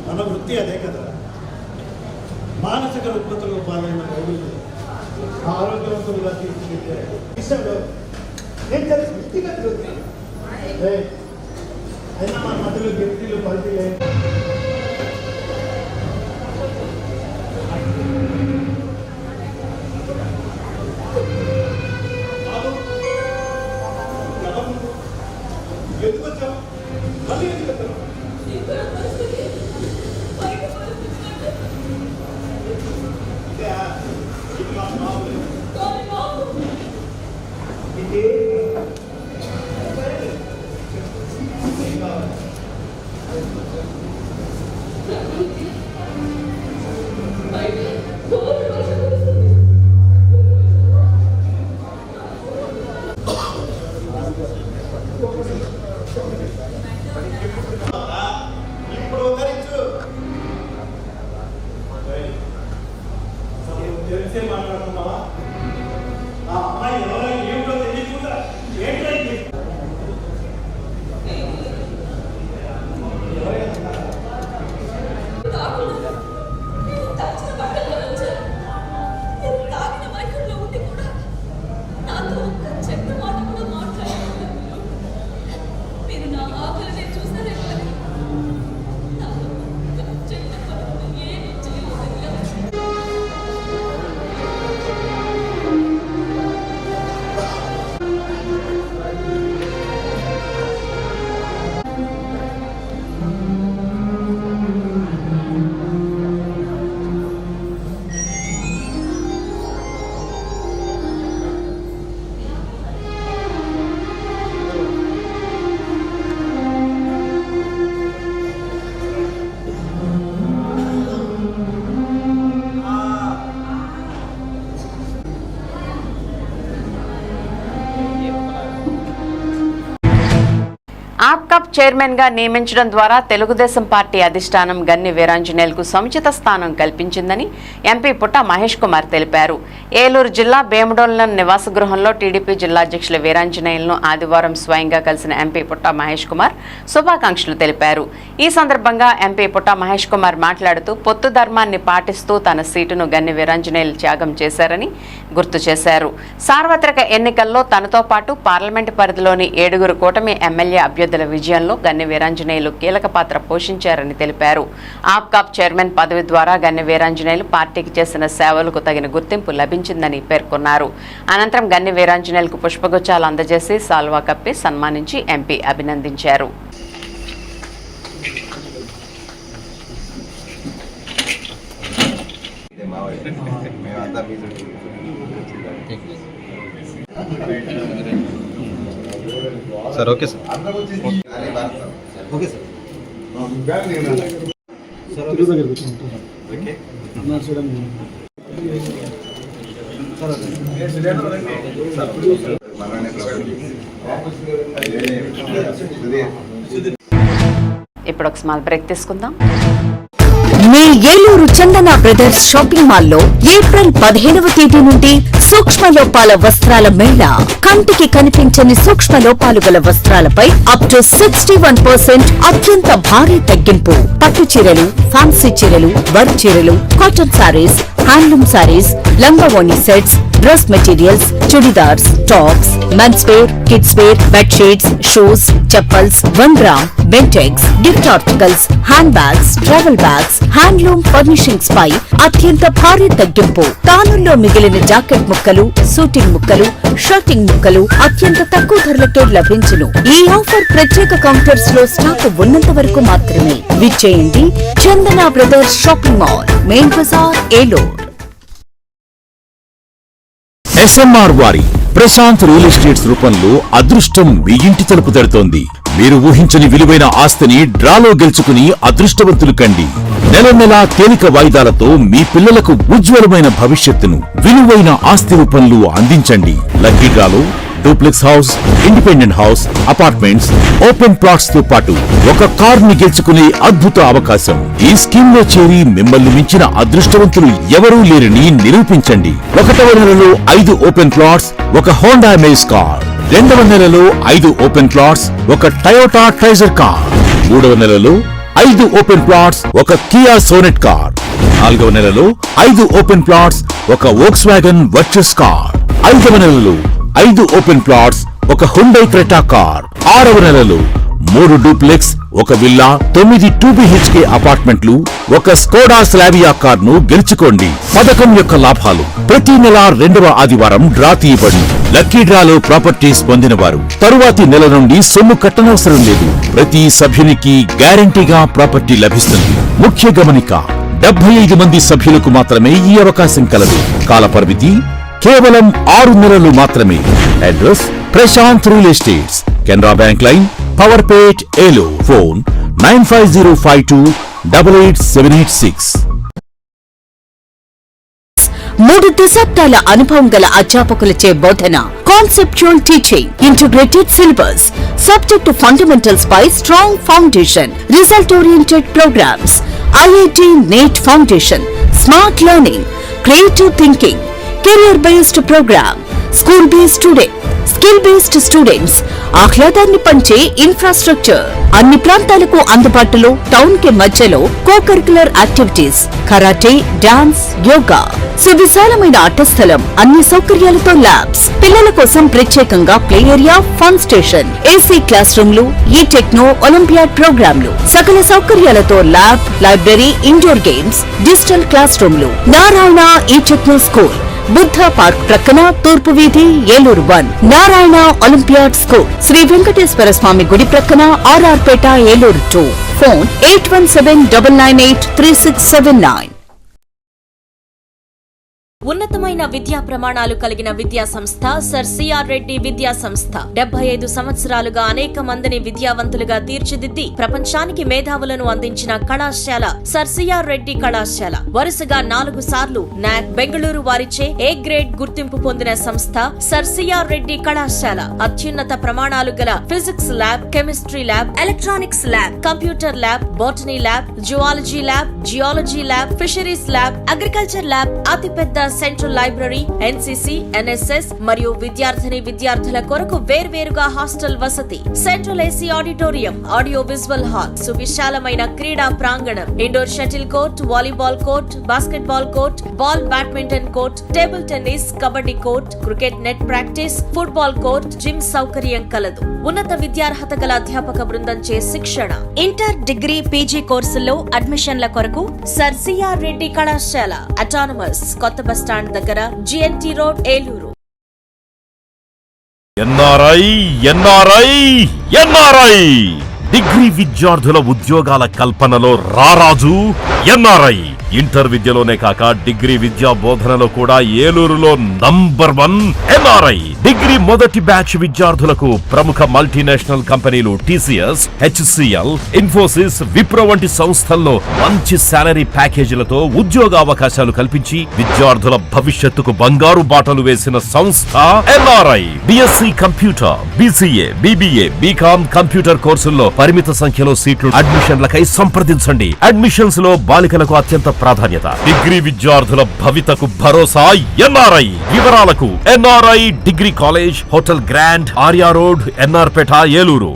మన వృత్తి అదే కదా. మానసిక రుగ్మతలకు పాలైన పౌరులు ఆరోగ్యవంతులుగా తీర్చిదిద్దే విషయంలో నేను చాలా వ్యక్తిగత అయినా మన మధ్యలో వ్యక్తులు పరిధిలే ఎందుకు వచ్చావు? మళ్ళీ ఎందుకు వచ్చావు? ఆప్కాప్ చైర్మన్ గా నియమించడం ద్వారా తెలుగుదేశం పార్టీ అధిష్టానం గన్ని వీరాంజనేయులకు సముచిత స్థానం కల్పించిందని ఎంపీ పుట్ట మహేష్ కుమార్ తెలిపారు. ఏలూరు జిల్లా భీమడోలులోని నివాస గృహంలో టీడీపీ జిల్లా అధ్యక్షులు వీరాంజనేయులను ఆదివారం స్వయంగా కలిసిన ఎంపీ పుట్ట మహేష్ కుమార్ శుభాకాంక్షలు తెలిపారు. ఈ సందర్భంగా ఎంపీ పుట్ట మహేష్ కుమార్ మాట్లాడుతూ పొత్తు ధర్మాన్ని పాటిస్తూ తన సీటును గన్ని వీరాంజనేయులు త్యాగం చేశారని గుర్తు చేశారు. సార్వత్రిక ఎన్నికల్లో తనతో పాటు పార్లమెంటు పరిధిలోని 7 కూటమి ఎమ్మెల్యే అభ్యర్థుల విజయంలో గన్ని వీరాంజనేయులు కీలక పాత్ర పోషించారని తెలిపారు. ఆప్కాప్ చైర్మన్ పదవి ద్వారా గన్ని వీరాంజనేయులు పార్టీకి చేసిన సేవలకు తగిన గుర్తింపు లభించిందని పేర్కొన్నారు. అనంతరం గన్ని వీరాంజనేయులకు పుష్పగుచ్చాలు అందజేసి సాల్వా కప్పి సన్మానించి ఎంపీ అభినందించారు. Sir okay sir okay sir ఇప్పుడు ఒక స్మాల్ బ్రేక్ తీసుకుందాం. మీ ఏలూరు చందన బ్రదర్స్ షాపింగ్ మాల్లో ఏప్రిల్ 15వ తేదీ నుండి సూక్ష్మ లోపాల వస్త్రాల మేళా. కంటికి కనిపించని సూక్ష్మ లోపాలు గల వస్త్రాలపై అప్ టు 61% అత్యంత భారీ తగ్గింపు. పట్టు చీరలు, ఫ్యాన్సీ చీరలు, వర్క్ చీరలు, కాటన్ సారీస్, హ్యాండ్లూమ్ సారీస్, లంగావోణి sets, dress materials, churidars, tops, men's wear, kids wear, bedsheets, shoes, chappals, 1 gram, Bentex, gift articles, hand bags, travel bags, handloom furnishings పై అత్యంత భారీ తగ్గింపు. తానుల్లో మిగిలిన జాకెట్ ముక్కలు, సూటింగ్ ముక్కలు, షర్టింగ్ ముక్కలు అత్యంత తక్కువ ధరలకే లభించును. ఈ ఆఫర్ ప్రత్యేక కౌంటర్స్ లో స్టాక్ ఉన్నంత వరకు మాత్రమే. విచ్చేయండి Chandana brothers shopping mall, main Bazar, Eluru. SMR వారి ప్రశాంత్ రియల్ ఎస్టేట్స్ రూపంలో అదృష్టం మీ ఇంటి తలుపు తడుతోంది. మీరు ఊహించని విలువైన ఆస్తిని డ్రాలో గెలుచుకుని అదృష్టవంతులు కండి. నెల తేలిక వాయిదాలతో మీ పిల్లలకు ఉజ్వలమైన భవిష్యత్తును విలువైన ఆస్తి రూపంలో అందించండి. లక్కీ డ్రాలో duplex house, independent house, apartments, open plots తో పాటు ఒక కార్ ని గెలుచుకునే అద్భుత అవకాశం. ఈ స్కీమ్ లో చేరి మిమ్మల్ని మించిన అదృష్టవంతులు ఎవరూ లేరని నిరూపించండి. 1వ నెలలో 5 ఓపెన్ ప్లాట్స్, ఒక హోండా అమేజ్ కార్. 2వ నెలలో 5 ఓపెన్ ప్లాట్స్, ఒక టయోటా ట్రైజర్ కార్. 3వ నెలలో 5 ఓపెన్ ప్లాట్స్, ఒక కియా సోనెట్ కార్. 4వ నెలలో 5 ఓపెన్ ప్లాట్స్, ఒక వోక్స్వాగన్ వర్చస్ కార్. 5వ నెలలో 5 ఓపెన్ ప్లాట్స్, ఒక హుండై క్రెటా కార్. 6వ నెలలో 3 డూప్లెక్స్, ఒక విల్లా, 9 2BHK అపార్ట్మెంట్లు, ఒక స్కోడా స్లావియా కార్ ను గెలుచుకోండి. పథకం యొక్క లాభాలు: ప్రతి నెల 2వ ఆదివారం డ్రా తీయబడి లక్కీ డ్రాలో ప్రాపర్టీస్ పొందిన వారు తరువాతి నెల నుండి సొమ్ము కట్టనవసరం లేదు. ప్రతి సభ్యునికి గ్యారంటీగా ప్రాపర్టీ లభిస్తుంది. ముఖ్య గమనిక: 75 మంది సభ్యులకు మాత్రమే ఈ అవకాశం కలదు. కాల పరిమితి కేవలం 6 నెలలు మాత్రమే. Address: Prashanth real estates, Canara bank line, Powerpet, Eluru. Phone 9505288786. 3 దశాబ్దాల అనుభవం గల అధ్యాపకులచే బోధన. Conceptual teaching, integrated syllabus, subject fundamentals పై strong foundation, result oriented programmes, IIT NEET foundation, smart learning, creative thinking, career based programme, school based student, skill based students, ఆహ్లాదాన్ని పంచే infrastructure, అన్ని ప్రాంతాలకు అందుబాటులో, టౌన్ కి మధ్యలో co curricular activities, karate, dance, yoga, సువిశాలమైన ఆట స్థలం, అన్ని సౌకర్యాలతో ల్యాబ్స్, పిల్లల కోసం ప్రత్యేకంగా play area, fun station, AC class రూమ్లు, ఈ టెక్నో ఒలింపియాడ్ ప్రోగ్రాంలు, సకల సౌకర్యాలతో lab, library, indoor games, digital class రూమ్లు. నారాయణ ఈ టెక్నో స్కూల్, బుద్ధ పార్క్ ప్రక్కన, తూర్పు వీధి, ఏలూరు 1. నారాయణ ఒలింపియాడ్ స్కూల్, శ్రీ వెంకటేశ్వర స్వామి గుడి ప్రక్కన, RR పేట, ఏలూరు 2. ఫోన్ 8179983679. ఉన్నతమైన విద్యా ప్రమాణాలు కలిగిన విద్యా సంస్థ సర్ సిఆర్ రెడ్డి విద్యా సంస్థ 75 సంవత్సరాలుగా అనేక మందిని విద్యావంతులుగా తీర్చిదిద్ది ప్రపంచానికి మేధావులను అందించిన కళాశాల సర్ సిఆర్ రెడ్డి కళాశాల. వరుసగా 4 సార్లు నాక్ బెంగళూరు వారిచే ఏ గ్రేడ్ గుర్తింపు పొందిన సంస్థ సర్ సిఆర్ రెడ్డి కళాశాల. అత్యున్నత ప్రమాణాలు గల physics lab, chemistry lab, electronics lab, computer lab, botany lab, zoology lab, geology lab, fisheries lab, agriculture lab, అతిపెద్ద సెంట్రల్ లైబ్రరీ, ఎన్సీసీ, ఎన్ఎస్ఎస్ మరియు విద్యార్థుల కొరకు వేర్వేరుగా హాస్టల్ వసతి, central AC auditorium, audio visual hall, సువిశాలమైన క్రీడా ప్రాంగణం, indoor shuttle court, volleyball court, basketball court, ball badminton court, table tennis, kabaddi court, cricket net practice, football court, gym సౌకర్యం కలదు. ఉన్నత విద్యార్హత గల అధ్యాపక బృందం చే శిక్షణ. ఇంటర్, డిగ్రీ, పీజీ కోర్సుల్లో అడ్మిషన్ల కొరకు సర్ సిఆర్ రెడ్డి కళాశాల. అటానమస్, కొత్త బస్టాండ్ దగ్గర, GNT road, Eluru. NRI degree విద్యార్థుల ఉద్యోగాల కల్పనలో రారాజు ఎన్ఆర్ఐ. ఇంటర్ విద్యలోనే కాక డిగ్రీ విద్యా బోధనలో కూడా ఏలూరులో నంబర్ 1 ఎన్ఆర్ఐ. డిగ్రీ మొదటి బ్యాచ్ విద్యార్థులకు ప్రముఖ మల్టీనేషనల్ కంపెనీలు టీసీఎస్, హెచ్సిఎల్, ఇన్ఫోసిస్, విప్రో వంటి సంస్థల్లో మంచి సాలరీ ప్యాకేజీలతో ఉద్యోగ అవకాశాలు కల్పించి విద్యార్థుల భవిష్యత్తుకు బంగారు బాటలు వేసిన సంస్థ NRI. BSc computer, BCA, BBA, BCom computer కోర్సుల్లో పరిమిత సంఖ్యలో సీట్లు. అడ్మిషన్లకై సంప్రదించండి. అడ్మిషన్స్ లో బాలికలకు అత్యంత ప్రాధాన్యత. డిగ్రీ విద్యార్థుల భవితకు భరోసా ఎన్ఆర్ఐ. వివరాలకు NRI degree college, hotel grand, Arya road, NR Peta, Eluru.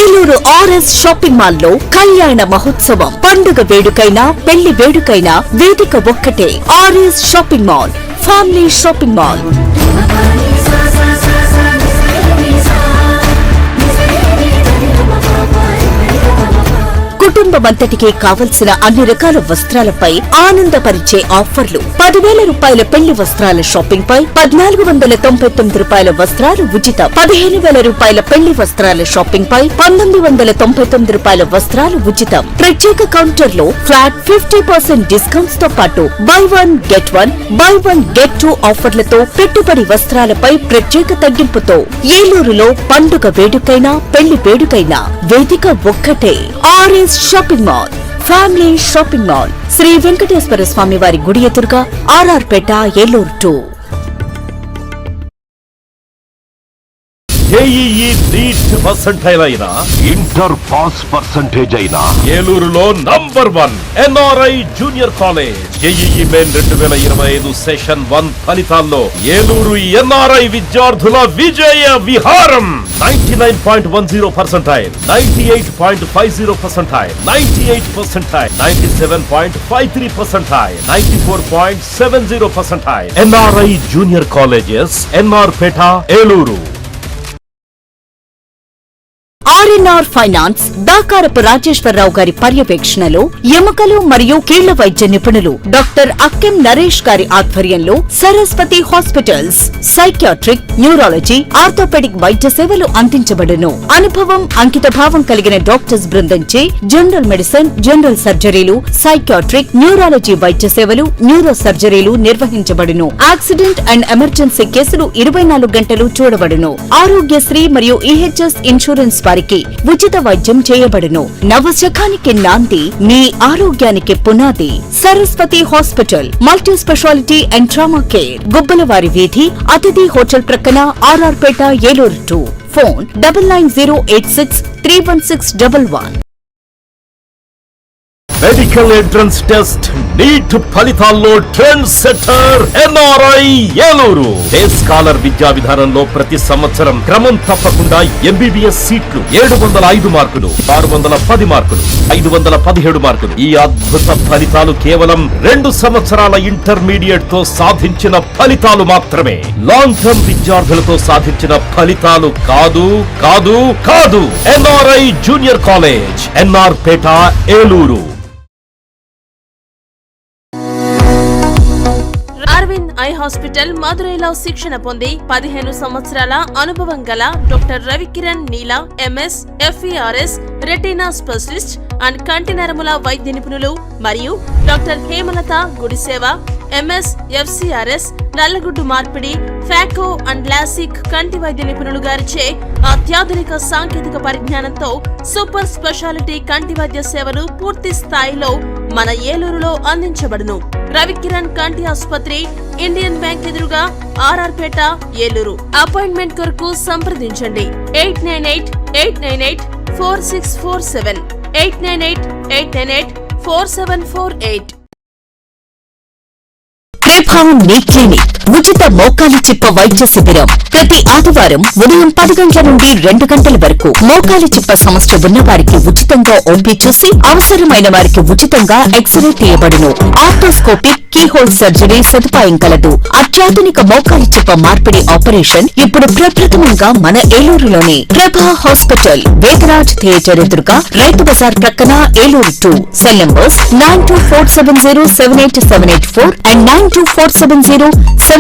Eluru RS shopping mall లో కళ్యాణ మహోత్సవం. పండుగ వేడుకైనా పెళ్లి వేడుకైనా వేదిక ఒక్కటే. RS shopping mall, family shopping mall. కుటుంబమంతటికి కావలసిన అన్ని రకాల వస్త్రాలపై ఆనందపరిచే ఆఫర్లు. 10,000 రూపాయల పెళ్లి వస్త్రాల షాపింగ్ పై 1,499 రూపాయల వస్త్రాలు ఉచితం. 15,000 రూపాయల పెళ్లి వస్త్రాల షాపింగ్ పై 1,999 రూపాయల వస్త్రాలు ఉచితం. ప్రత్యేక కౌంటర్ లో ఫ్లాట్ 50% డిస్కౌంట్స్ తో పాటు బై 1 గెట్ 2 ఆఫర్లతో పెట్టుబడి వస్త్రాలపై ప్రత్యేక తగ్గింపుతో. ఏలూరులో పండుగ వేడుకైనా పెళ్లి వేడుకైనా వేదిక ఒక్కటే. RS shopping mall, family shopping mall. Sri Venkateswara Swamy వారి గుడి ఎదురుగా, RR Peta, Eluru 2. JEE NEET percentile అయినా, ఇంటర్ పాస్ పర్సెంటేజ్ అయినా ఏలూరులో number 1 NRI junior college. JEE main 2025 session 1 ఫలితాల్లో ఏలూరు ఎన్ఆర్ఐ విద్యార్థుల విజయ విహారం. 99.10%, 98.50%, 98%, 97.53%, 94.70%. NRI junior colleges, NR Peta, Eluru. RNR finance Dakarapu Rajeswara Rao గారి పర్యవేక్షణలో ఎముకలు మరియు కీళ్ల వైద్య నిపుణులు డాక్టర్ అక్కెం నరేష్ గారి ఆధ్వర్యంలో Saraswati hospitals psychiatric, neurology, orthopedic వైద్య సేవలు అందించబడును. అనుభవం, అంకిత భావం కలిగిన డాక్టర్స్ బృందంచే జనరల్ మెడిసిన్, జనరల్ సర్జరీలు, సైకియాట్రిక్, న్యూరాలజీ వైద్య సేవలు, న్యూరో సర్జరీలు నిర్వహించబడును. యాక్సిడెంట్ అండ్ ఎమర్జెన్సీ కేసులు 24 గంటలు చూడబడును. ఆరోగ్యశ్రీ మరియు ఈహెచ్ఎస్ ఇన్సూరెన్స్ వారికి ఉచిత వైద్యం చేయబడును. నవశకానికి నాంది, మీ ఆరోగ్యానికి పునాది. Saraswati hospital, multi speciality and trauma care, Gubbalavari వీధి, అతిథి హోటల్ ప్రక్కన, RR Peta, Eluru 2. Phone 9908631611. Medical entrance test NEET ఫలితాల్లో trend setter NRI Eluru. Day scholar విద్యా విధానంలో ప్రతి సంవత్సరం క్రమం తప్పకుండా ఎంబీబీఎస్ సీట్లు 705 మార్కులు, 610 మార్కులు, 517 మార్కులు. ఈ అద్భుత ఫలితాలు కేవలం 2 సంవత్సరాల ఇంటర్మీడియట్ తో సాధించిన ఫలితాలు మాత్రమే. లాంగ్ టర్మ్ విద్యార్థులతో సాధించిన ఫలితాలు కాదు కాదు కాదు. NRI junior college, NR Peta, Eluru. Shine eye hospital మదురైలో శిక్షణ పొంది 15 సంవత్సరాల అనుభవం గల doctor Ravikiran Neela MS FERS retina specialist and కంటి నరముల వైద్య నిపుణులు మరియు doctor Hemalatha Gudiseva MS FCRS నల్లగుడ్డు మార్పిడి ఫాకో అండ్ లాసిక్ కంటి వైద్య నిపుణులు గారిచే అత్యాధునిక సాంకేతిక పరిజ్ఞానంతో సూపర్ స్పెషాలిటీ కంటి వైద్య సేవలు పూర్తి స్థాయిలో మన ఏలూరులో అందించబడును. రవికిరణ్ కంటి ఆసుపత్రి, ఇండియన్ బ్యాంక్ ఎదురుగా RR పేట, ఏలూరు. అపాయింట్మెంట్ కొరకు సంప్రదించండి 898-898-4647 898-898-4748. ప్రభావం నీ క్లినిక్ ఉచిత మోకాలి చిప్ప వైద్య శిబిరం ప్రతి ఆదివారం ఉదయం 10 గంటల నుండి 2 గంటల వరకు. మోకాలి చిప్ప సమస్య ఉన్న వారికి ఉచితంగా ఓపీ చూసి అవసరమైన వారికి ఉచితంగా ఎక్స్రే తీయబడును. ఆర్థోస్కోపిక్ కీహోల్ సర్జరీ సదుపాయం కలదు. అత్యాధునిక మోకాలి చిప్ప మార్పిడి ఆపరేషన్ ఇప్పుడు ప్రప్రథమంగా మన ఏలూరులోనే. ప్రభా హాస్పిటల్, వేదరాజ్ థియేటర్ ఎదురుగా, రైతు బజార్ ప్రక్కన, Eluru 2. Cell numbers 9247078784 and 9247078785.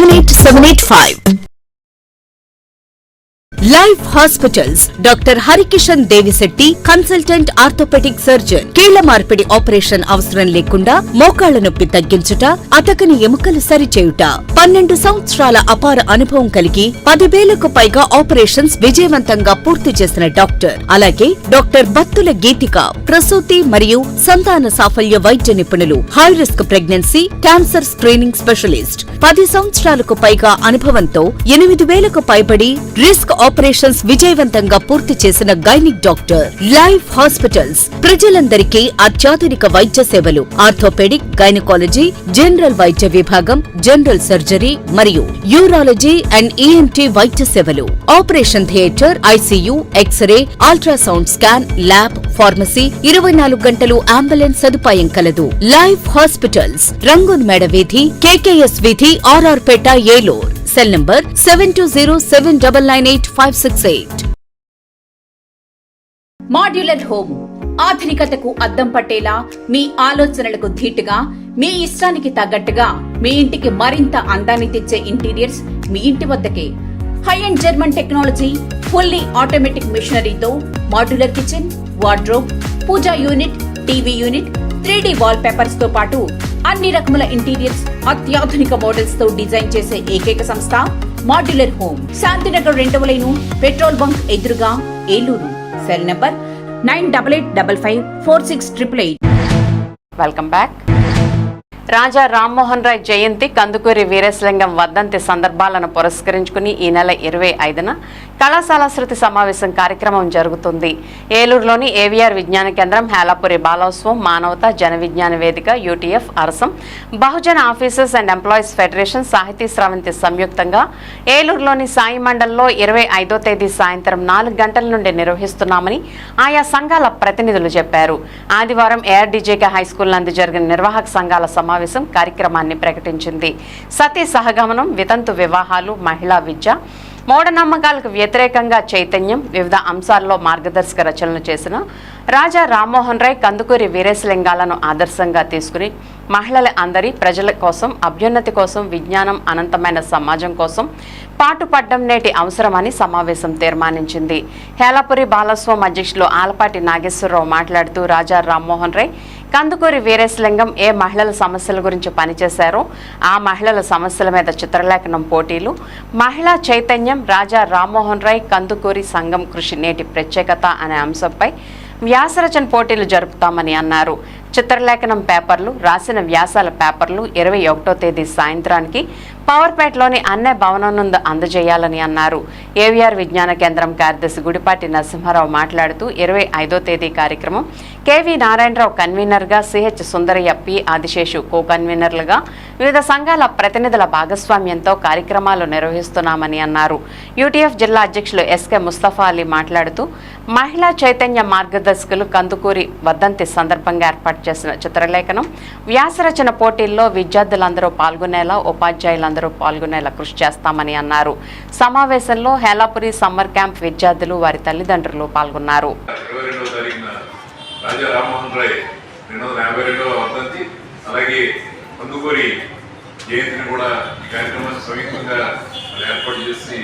Life hospitals doctor Harikishan Devishetti consultant orthopedic surgeon. కీళ్ల మార్పిడి ఆపరేషన్ అవసరం లేకుండా మోకాళ్ల నొప్పి తగ్గించుట, అతకని ఎముకలు సరిచేయుట. 12 సంవత్సరాల అపార అనుభవం కలిగి 10,000కు పైగా ఆపరేషన్స్ విజయవంతంగా పూర్తి చేసిన డాక్టర్. అలాగే డాక్టర్ బత్తుల గీతిక ప్రసూతి మరియు సంతాన సాఫల్య వైద్య నిపుణులు. High risk pregnancy, cancer screening specialist. 10 సంవత్సరాలకు పైగా అనుభవంతో 8,000కు పైబడి రిస్క్ ఆపరేషన్స్ విజయవంతంగా పూర్తి చేసిన గైనిక్ డాక్టర్. లైఫ్ హాస్పిటల్స్ ప్రజలందరికీ అత్యాధునిక వైద్య సేవలు. ఆర్థోపెడిక్, గైనకాలజీ, జనరల్ వైద్య విభాగం, జనరల్ సర్జరీ మరియు యూరాలజీ అండ్ ENT వైద్య సేవలు. Operation theatre, ICU, x ray, ultrasound scan, lab, pharmacy, 24 గంటలు అంబులెన్స్ సదుపాయం కలదు. లైఫ్ హాస్పిటల్స్, రంగూన్ మేడ వీధి, KKS వీధి, RR Peta, Eluru. Cell number 7207998568. Modular home ఆధునికతకు అద్దం పట్టేలా, మీ ఆలోచనలకు ధీటుగా, మీ ఇష్టానికి తగ్గట్టుగా మీ ఇంటికి మరింత అందాన్ని తెచ్చే ఇంటీరియర్స్ మీ ఇంటి వద్దకే. High and German technology, fully automatic మిషనరీతో modular kitchen, wardrobe, puja unit, TV unit, 3D wall papers తో పాటు అన్ని రకముల ఇంటీరియర్స్ అత్యాధునిక మోడల్స్ తో డిజైన్ చేసే ఏకైక సంస్థ మాడ్యులర్ హోమ్. శాంతినగర్ 2వ లైను, పెట్రోల్ బంక్ ఎదురుగా, Eluru. Cell number 9855546888. Welcome back. Raja Rammohan Roy జయంతి, కందుకూరి వీరేశలింగం వర్ధంతి సందర్భాలను పురస్కరించుకుని ఈ నెల 25న కళాశాల శృతి సమావేశం కార్యక్రమం జరుగుతుంది. ఏలూరులోని AVR విజ్ఞాన కేంద్రం, హేలాపురి బాలోత్సవం, మానవత జన Vignana Vedika, UTF, Arasam, Bahujana officers and employees federation, Sahithi Sravanthi సంయుక్తంగా ఏలూరులోని సాయి మండల్లో 25వ తేదీ సాయంత్రం 4 గంటల నుండి నిర్వహిస్తున్నామని ఆయా సంఘాల ప్రతినిధులు చెప్పారు. ఆదివారం ARDJK హైస్కూల్ నందు జరిగిన నిర్వాహక సంఘాల సమావేశం కార్యక్రమాన్ని ప్రకటించింది. సతీ సహగమనం, వితంతు వివాహాలు, మహిళా విద్య, మూఢనమ్మకాలకు వ్యతిరేకంగా చైతన్యం, వివిధ అంశాల్లో మార్గదర్శక రచనలు చేసిన రాజా రామ్మోహన్ రాయ్, కందుకూరి వీరేశలింగాలను ఆదర్శంగా తీసుకుని మహిళల అందరి ప్రజల కోసం, అభ్యున్నతి కోసం, విజ్ఞానం అనంతమైన సమాజం కోసం పాటుపడ్డం నేటి అవసరమని సమావేశం తీర్మానించింది. హేలాపురి బాలోత్సవం అధ్యక్షులు ఆలపాటి నాగేశ్వరరావు మాట్లాడుతూ, రాజా రామ్మోహన్ రాయ్, కందుకూరి వీరేశలింగం ఏ మహిళల సమస్యల గురించి పనిచేశారో ఆ మహిళల సమస్యల మీద చిత్రలేఖనం పోటీలు, మహిళా చైతన్యం, రాజా రామ్మోహన్ రాయ్ కందుకూరి సంఘం కృషి నేటి ప్రత్యేకత అనే అంశంపై వ్యాసరచన పోటీలు జరుపుతామని అన్నారు. చిత్రలేఖనం పేపర్లు, రాసిన వ్యాసాల పేపర్లు 21వ తేదీ సాయంత్రానికి పవర్పేటలోని అన్నే భవనం నందు అందజేయాలని అన్నారు. AVR విజ్ఞాన కేంద్రం కార్యదర్శి గుడిపాటి నరసింహారావు మాట్లాడుతూ 25వ తేదీ కార్యక్రమం KV నారాయణరావు కన్వీనర్గా, CH సుందరయ్య, P ఆదిశేషు కో కన్వీనర్లుగా వివిధ సంఘాల ప్రతినిధుల భాగస్వామ్యంతో కార్యక్రమాలు నిర్వహిస్తున్నామని అన్నారు. UTF జిల్లా అధ్యక్షులు SK ముస్తఫా అలీ మాట్లాడుతూ, మహిళా చైతన్య మార్గదర్శకులు కందుకూరి వర్ధంతి సందర్భంగా ఏర్పాటు చేసిన చిత్రలేఖనం, వ్యాసరచన పోటీల్లో విద్యార్థులందరూ పాల్గొనేలా, ఉపాధ్యాయులందరూ పాల్గొనేలా కృషి చేస్తామని అన్నారు. సమావేశంలో హేలాపురి సమ్మర్ క్యాంప్ విద్యార్థులు, వారి తల్లిదండ్రులు పాల్గొన్నారు. రాజా రామ్మోహన్ రాయ్ 252వ వర్ధంతి, అలాగే కందుకూరి జయంతిని కూడా ఈ కార్యక్రమాన్ని సంయుక్తంగా ఏర్పాటు చేసి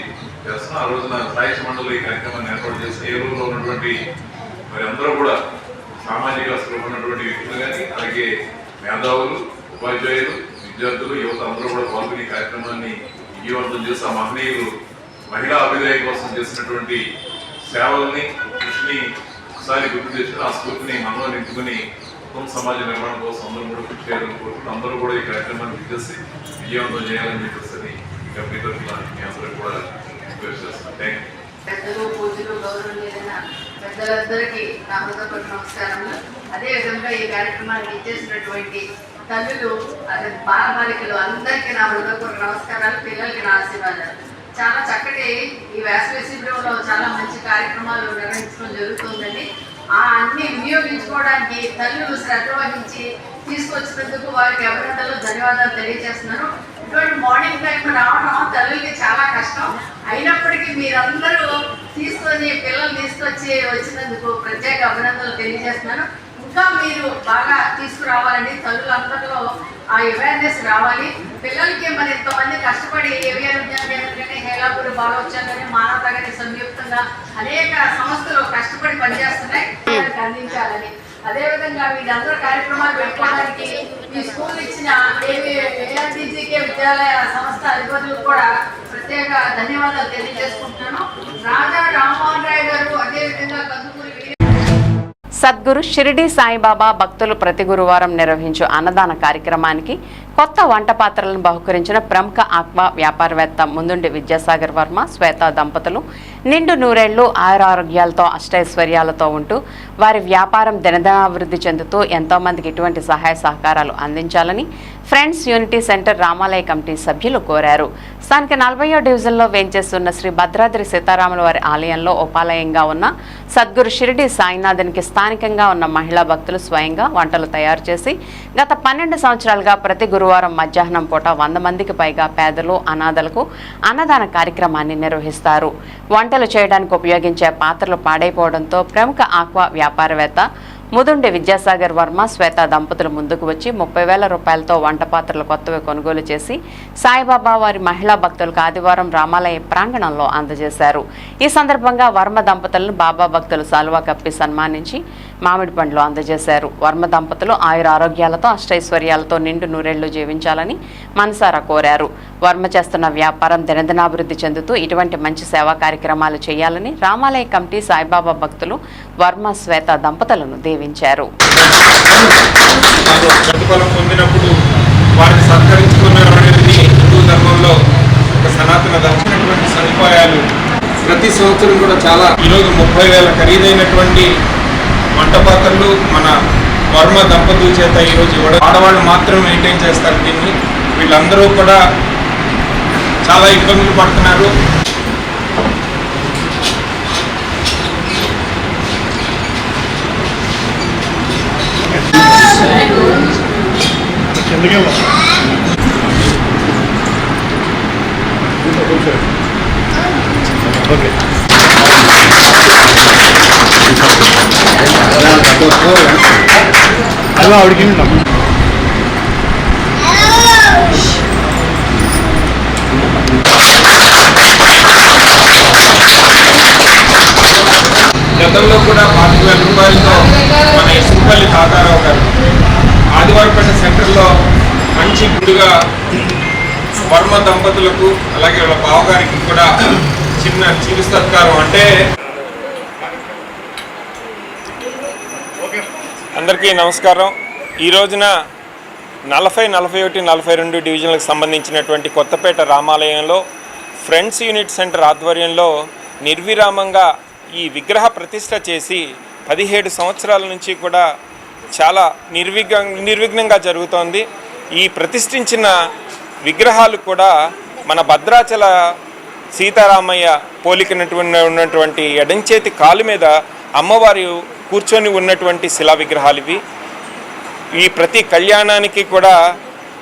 చేస్తున్నాం. ఆ రోజున సాహిత్య మండలి ఈ కార్యక్రమాన్ని ఏర్పాటు చేసి ఏలూరులో ఉన్నటువంటి మరి అందరూ కూడా సామాజిక స్పృహ ఉన్నటువంటి వ్యక్తులు కానీ అలాగే మేధావులు, ఉపాధ్యాయులు, విద్యార్థులు, యువత అందరూ కూడా పాల్గొని ఈ కార్యక్రమాన్ని విజయవంతం చేసి ఆ మహనీయులు మహిళా అభ్యుదయం కోసం చేసినటువంటి సేవల్ని, కృషిని ఒకసారి గుర్తు తెచ్చుకుని ఆ స్ఫూర్తిని మనలో నింపుకుని ఉత్తమ సమాజ నిర్మాణం కోసం అందరూ కూడా కృషి చేయాలని కోరుకుంటూ అందరూ కూడా ఈ కార్యక్రమాన్ని విజేసి విజయవంతం చేయాలని చెప్పేసి కంపెనీ తరఫున మీ అందరూ కూడా రిక్వెస్ట్ చేస్తున్నాను. Thank you. పెద్దలు, పూజలు, గౌరవనీయులైన పెద్దలందరికీ నా హృదయపూర్వక నమస్కారములు. అదేవిధంగా ఈ కార్యక్రమాన్ని ఇచ్చేసినటువంటి తల్లులు, అదే బాలబాలికలు అందరికీ నా హృదయపూర్వక నమస్కారాలు, పిల్లలకి నా ఆశీర్వాదాలు. చాలా చక్కటి ఈ వేసవి శిబిరంలో చాలా మంచి కార్యక్రమాలు నిర్వహించడం జరుగుతుందండి. అన్ని వినియోగించుకోవడానికి తల్లులు శ్రద్ధ వహించి తీసుకొచ్చినందుకు వారికి అభినందనలు, ధన్యవాదాలు తెలియజేస్తున్నాను. ఇటువంటి మార్నింగ్ టైం రావడం తల్లులకి చాలా కష్టం, అయినప్పటికీ మీరందరూ తీసుకొని పిల్లలు తీసుకొచ్చి వచ్చినందుకు ప్రత్యేక అభినందనలు తెలియజేస్తున్నాను. ఇంకా మీరు బాగా తీసుకురావాలండి, తల్లులందరిలో ఆ అవేర్నెస్ రావాలి. పిల్లలకి మరి ఎంతోమంది కష్టపడి ఏవిఆర్ విజ్ఞాన కేంద్రం, హేలాపూర్ బాలోత్సవం, మానవత గారి సంయుక్తంగా అనేక సంస్థలు కష్టపడి పనిచేస్తున్నాయి అందించాలని. అదేవిధంగా వీళ్ళందరూ కార్యక్రమాలు పెట్టుకోవడానికి ఈ స్కూల్ ఇచ్చిన ఏఆర్టీజీకే విద్యాలయ సంస్థ అధిపతులకు కూడా ప్రత్యేక ధన్యవాదాలు తెలియజేసుకుంటున్నాను. రాజా రామ్మోహన్ రాయ్ గారు, అదేవిధంగా కందుకూరి సద్గురు షిరిడి సాయిబాబా భక్తులు ప్రతి గురువారం నిర్వహించు అన్నదాన కార్యక్రమానికి కొత్త వంట పాత్రలను బహుకరించిన ప్రముఖ ఆక్వా వ్యాపారవేత్త ముందుండి విద్యాసాగర్ వర్మ, శ్వేత దంపతులు నిండు నూరేళ్లు ఆయురారోగ్యాలతో అష్టైశ్వర్యాలతో ఉంటూ వారి వ్యాపారం దినదినాభివృద్ధి చెందుతూ ఎంతోమందికి ఇటువంటి సహాయ సహకారాలు అందించాలని ఫ్రెండ్స్ యూనిటీ సెంటర్ రామాలయ కమిటీ సభ్యులు కోరారు. స్థానిక 40వ డివిజన్లో వేంచేస్తున్న శ్రీ భద్రాద్రి సీతారాముల వారి ఆలయంలో ఉపాలయంగా ఉన్న సద్గురు షిరిడి సాయినాథునికి స్థానికంగా ఉన్న మహిళా భక్తులు స్వయంగా వంటలు తయారు చేసి గత 12 సంవత్సరాలుగా ప్రతి గురువారం మధ్యాహ్నం పూట 100 మందికి పైగా పేదలు, అనాథలకు అన్నదాన కార్యక్రమాన్ని నిర్వహిస్తారు. వంటలు చేయడానికి ఉపయోగించే పాత్రలు పాడైపోవడంతో ప్రముఖ ఆక్వా వ్యాపారవేత్త ముదుండి విద్యాసాగర్ వర్మ, శ్వేత దంపతులు ముందుకు వచ్చి 30,000 రూపాయలతో వంట పాత్రలు కొత్తవి కొనుగోలు చేసి సాయిబాబా వారి మహిళా భక్తులకు ఆదివారం రామాలయ ప్రాంగణంలో అందజేశారు. ఈ సందర్భంగా వర్మ దంపతులను బాబా భక్తులు సాల్వా కప్పి సన్మానించి మామిడి పండ్లు అందజేశారు. వర్మ దంపతులు ఆయుర ఆరోగ్యాలతో అష్టైశ్వర్యాలతో నిండు నూరేళ్లు జీవించాలని మనసారా కోరారు. వర్మ చేస్తున్న వ్యాపారం దినదినాభివృద్ధి చెందుతూ ఇటువంటి మంచి సేవా కార్యక్రమాలు చేయాలని రామాలయ కమిటీ సాయిబాబా భక్తులు వర్మ, శ్వేత దంపతులను దీవించారు. ప్రతిఫలం పొందినప్పుడు వారిని సత్కరించుకున్నటువంటి హిందూ ధర్మంలో ఒక సనాతన ధర్మమైనటువంటి సదుపాయాలు ప్రతి సంవత్సరం కూడా చాలా. ఈరోజు 30,000 ఖరీదైనటువంటి వంట పాత్రలు మన వర్మ దంపతుల చేత ఈరోజు ఇవ్వడం. ఆడవాళ్ళు మాత్రం మెయింటైన్ చేస్తారు దీన్ని. వీళ్ళందరూ కూడా చాలా ఇబ్బందులు పడుతున్నారు. గతంలో కూడా 40,000 రూపాయలతో మన ఇసుకపల్లి తాతారావు గారు ఆదివారపేట సెంటర్లో మంచి గుడిగా వర్మ దంపతులకు అలాగే వాళ్ళ బావగారికి కూడా చిన్న చిరు సత్కారం. అంటే అందరికీ నమస్కారం. ఈ రోజున 40, 41, 42 డివిజన్లకు సంబంధించినటువంటి కొత్తపేట రామాలయంలో ఫ్రెండ్స్ యూనిట్ సెంటర్ ఆధ్వర్యంలో నిర్విరామంగా ఈ విగ్రహ ప్రతిష్ఠ చేసి 17 సంవత్సరాల నుంచి కూడా చాలా నిర్విఘ్నంగా జరుగుతోంది. ఈ ప్రతిష్ఠించిన విగ్రహాలు కూడా మన భద్రాచల సీతారామయ్య పోలికనటువంటి ఎడంచేతి కాలు మీద అమ్మవారి కూర్చొని ఉన్నటువంటి శిలా విగ్రహాలు ఇవి. ఈ ప్రతి కళ్యాణానికి కూడా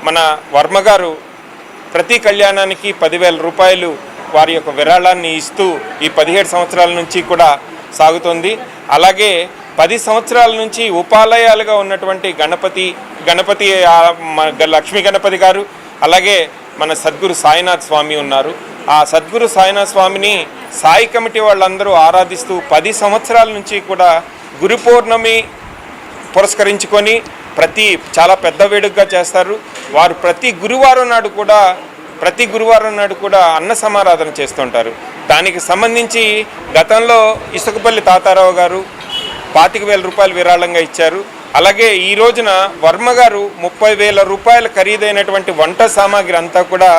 మన వర్మగారు ప్రతి కళ్యాణానికి 10,000 రూపాయలు వారి యొక్క విరాళాన్ని ఇస్తూ ఈ 17 సంవత్సరాల నుంచి కూడా సాగుతుంది. అలాగే 10 సంవత్సరాల నుంచి ఉపాలయాలుగా ఉన్నటువంటి గణపతి లక్ష్మీ గణపతి గారు, అలాగే మన సద్గురు సాయినాథ్ స్వామి ఉన్నారు. ఆ సద్గురు సాయినాథ్ స్వామిని సాయి కమిటీ వాళ్ళందరూ ఆరాధిస్తూ 10 సంవత్సరాల నుంచి కూడా గురు పౌర్ణమి పురస్కరించుకొని చాలా పెద్ద వేడుకగా చేస్తారు. వారు ప్రతి గురువారం నాడు కూడా అన్న సమారాధన చేస్తుంటారు. దానికి సంబంధించి గతంలో ఇసుకపల్లి తాతారావు గారు 25,000 రూపాయలు విరాళంగా ఇచ్చారు. అలాగే ఈ రోజున వర్మ గారు 30,000 రూపాయల ఖరీదైనటువంటి వంట సామాగ్రి అంతా కూడా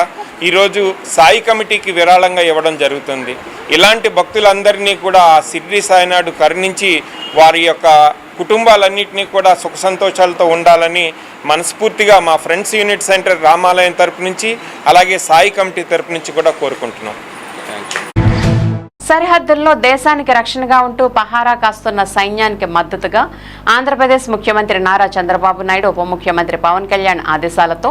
ఈరోజు సాయి కమిటీకి విరాళంగా ఇవ్వడం జరుగుతుంది. ఇలాంటి భక్తులందరినీ కూడా ఆ షిర్డీ సాయినాథుడు కరుణించి వారి యొక్క కుటుంబాలన్నింటినీ కూడా సుఖ సంతోషాలతో ఉండాలని మనస్ఫూర్తిగా మా ఫ్రెండ్స్ యూనిట్ సెంటర్ రామాలయం తరపు నుంచి అలాగే సాయి కమిటీ తరపు నుంచి కూడా కోరుకుంటున్నాం. సరిహద్దుల్లో దేశానికి రక్షణగా ఉంటూ పహారా కాస్తున్న సైన్యానికి మద్దతుగా ఆంధ్రప్రదేశ్ ముఖ్యమంత్రి నారా చంద్రబాబు నాయుడు, ఉప ముఖ్యమంత్రి పవన్ కళ్యాణ్ ఆదేశాలతో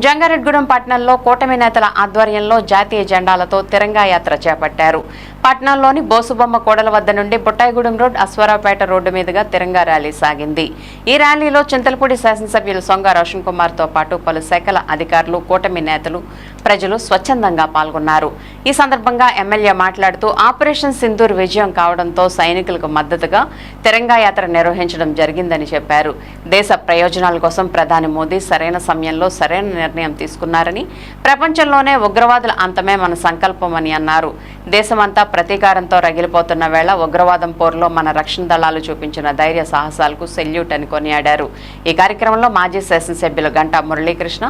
జంగారెడ్డిగూడెం పట్టణంలో కూటమి నేతల ఆధ్వర్యంలో జాతీయ జెండాలతో తిరంగా యాత్ర చేపట్టారు. పట్టణంలోని బోసుబొమ్మ కోడల వద్ద నుండి బుట్టాయిగూడెం రోడ్, అశ్వారావుపేట రోడ్డు మీదుగా తిరంగా ర్యాలీ సాగింది. ఈ ర్యాలీలో చింతలపూడి శాసనసభ్యులు సొంగ రోషన్ కుమార్తో పాటు పలు శాఖల అధికారులు, కూటమి నేతలు, ప్రజలు స్వచ్ఛందంగా పాల్గొన్నారు. ఈ సందర్భంగా ఎమ్మెల్యే మాట్లాడుతూ ఆపరేషన్ సింధూర్ విజయం కావడంతో సైనికులకు మద్దతుగా తిరంగా యాత్ర నిర్వహించడం జరిగిందని చెప్పారు. దేశ ప్రయోజనాల కోసం ప్రధాని మోదీ సరైన సమయంలో సరైన నిర్ణయం తీసుకున్నారని, ప్రపంచంలోనే ఉగ్రవాదుల అంతమే మన సంకల్పమని అన్నారు. దేశమంతా ప్రతీకారంతో రగిలిపోతున్న వేళ ఉగ్రవాదం పోరులో మన రక్షణ దళాలు చూపించిన ధైర్య సాహసాలకు సెల్యూట్ అని కొనియాడారు. ఈ కార్యక్రమంలో మాజీ శాసనసభ్యులు గంటా మురళీకృష్ణ,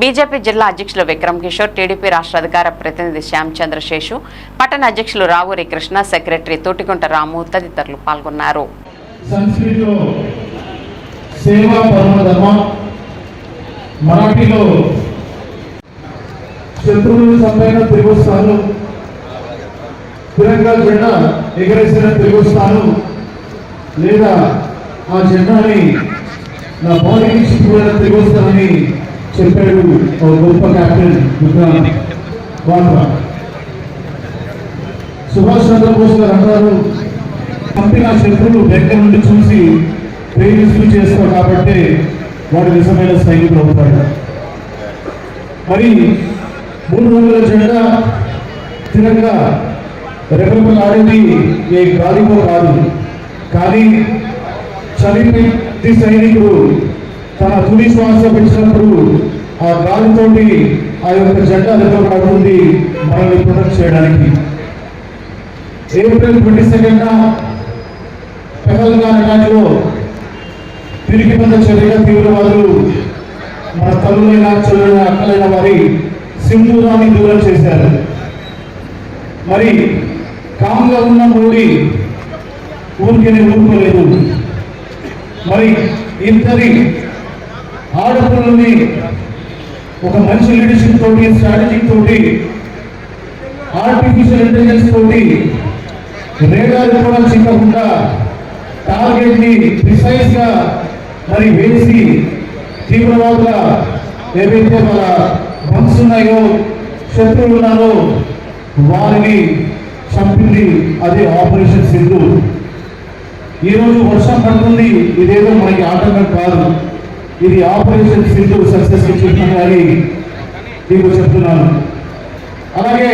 బీజేపీ జిల్లా అధ్యక్షులు విక్రమ్ కిషోర్, టీడీపీ రాష్ట్ర అధికార ప్రతినిధి శ్యామచంద్ర శేషు, పట్టణ అధ్యక్షులు రావూరి కృష్ణ, సెక్రటరీ తూటికుంట రాము తదితరులు పాల్గొన్నారు. తిరంగా జెండా ఎగరేసిన తిరుగుస్తాను లేదా ఆ జెండాని నా బాడీకి చిక్కుకున్న తిరుగుస్తానని చెప్పాడు ఒక గొప్ప కెప్టెన్ విక్రాంత్ వాడ్రా. సుభాష్ చంద్రబోస్ గారు అంటారు, పంపిన శత్రువులు దగ్గర నుండి చూసి ప్రేమిస్తూ చేస్తారు కాబట్టి వాడు నిజమైన సైనికుడు అవుతాడు. మరి 3 రోజుల జెండా తిరంగా రెపరెపలు ఆడింది ఏ గాలిలో కాదు, కానీ చనిపోయి సైనికుడు తన తుది శ్వాస పెంచినప్పుడు ఆ గాలితోటి ఆ యొక్క జెండా రెపరెపలాడుతుంది మనల్ని ప్రొటెక్ట్ చేయడానికి. ఏప్రిల్ 22న పెహల్గాన్ అటాక్లో తిరిగి పొంద చర్యగా తీవ్రవాదులు మన తల్లులైన చెల్లెలైన అక్కలైన వారి సింధూరాన్ని దూరం చేశారు. మరి కామ్గా ఉన్న మోడీ ఊరికేనే ఊరుకోలేదు. మరి ఇద్దరి ఆడపిల్లల్ని ఒక మంచి లీడర్షిప్ తోటి, స్ట్రాటజిక్ తోటి, ఆర్టిఫిషియల్ ఇంటెలిజెన్స్ తోటి రేడార్ కూడా చిక్కకుండా టార్గెట్ ని ప్రిసైజ్ గా మరి వేసి తీవ్రవాదుల ఏవైతే వాళ్ళ బంప్స్ ఉన్నాయో, శత్రువులు ఉన్నారో వారిని చంపింది అదే ఆపరేషన్ సింధు. ఈరోజు వర్షం పడుతుంది, ఇదేదో మనకి ఆటంకం కాదు, ఇది ఆపరేషన్ సింధు సక్సెస్ చెప్పినని మీకు చెప్తున్నాను. అలాగే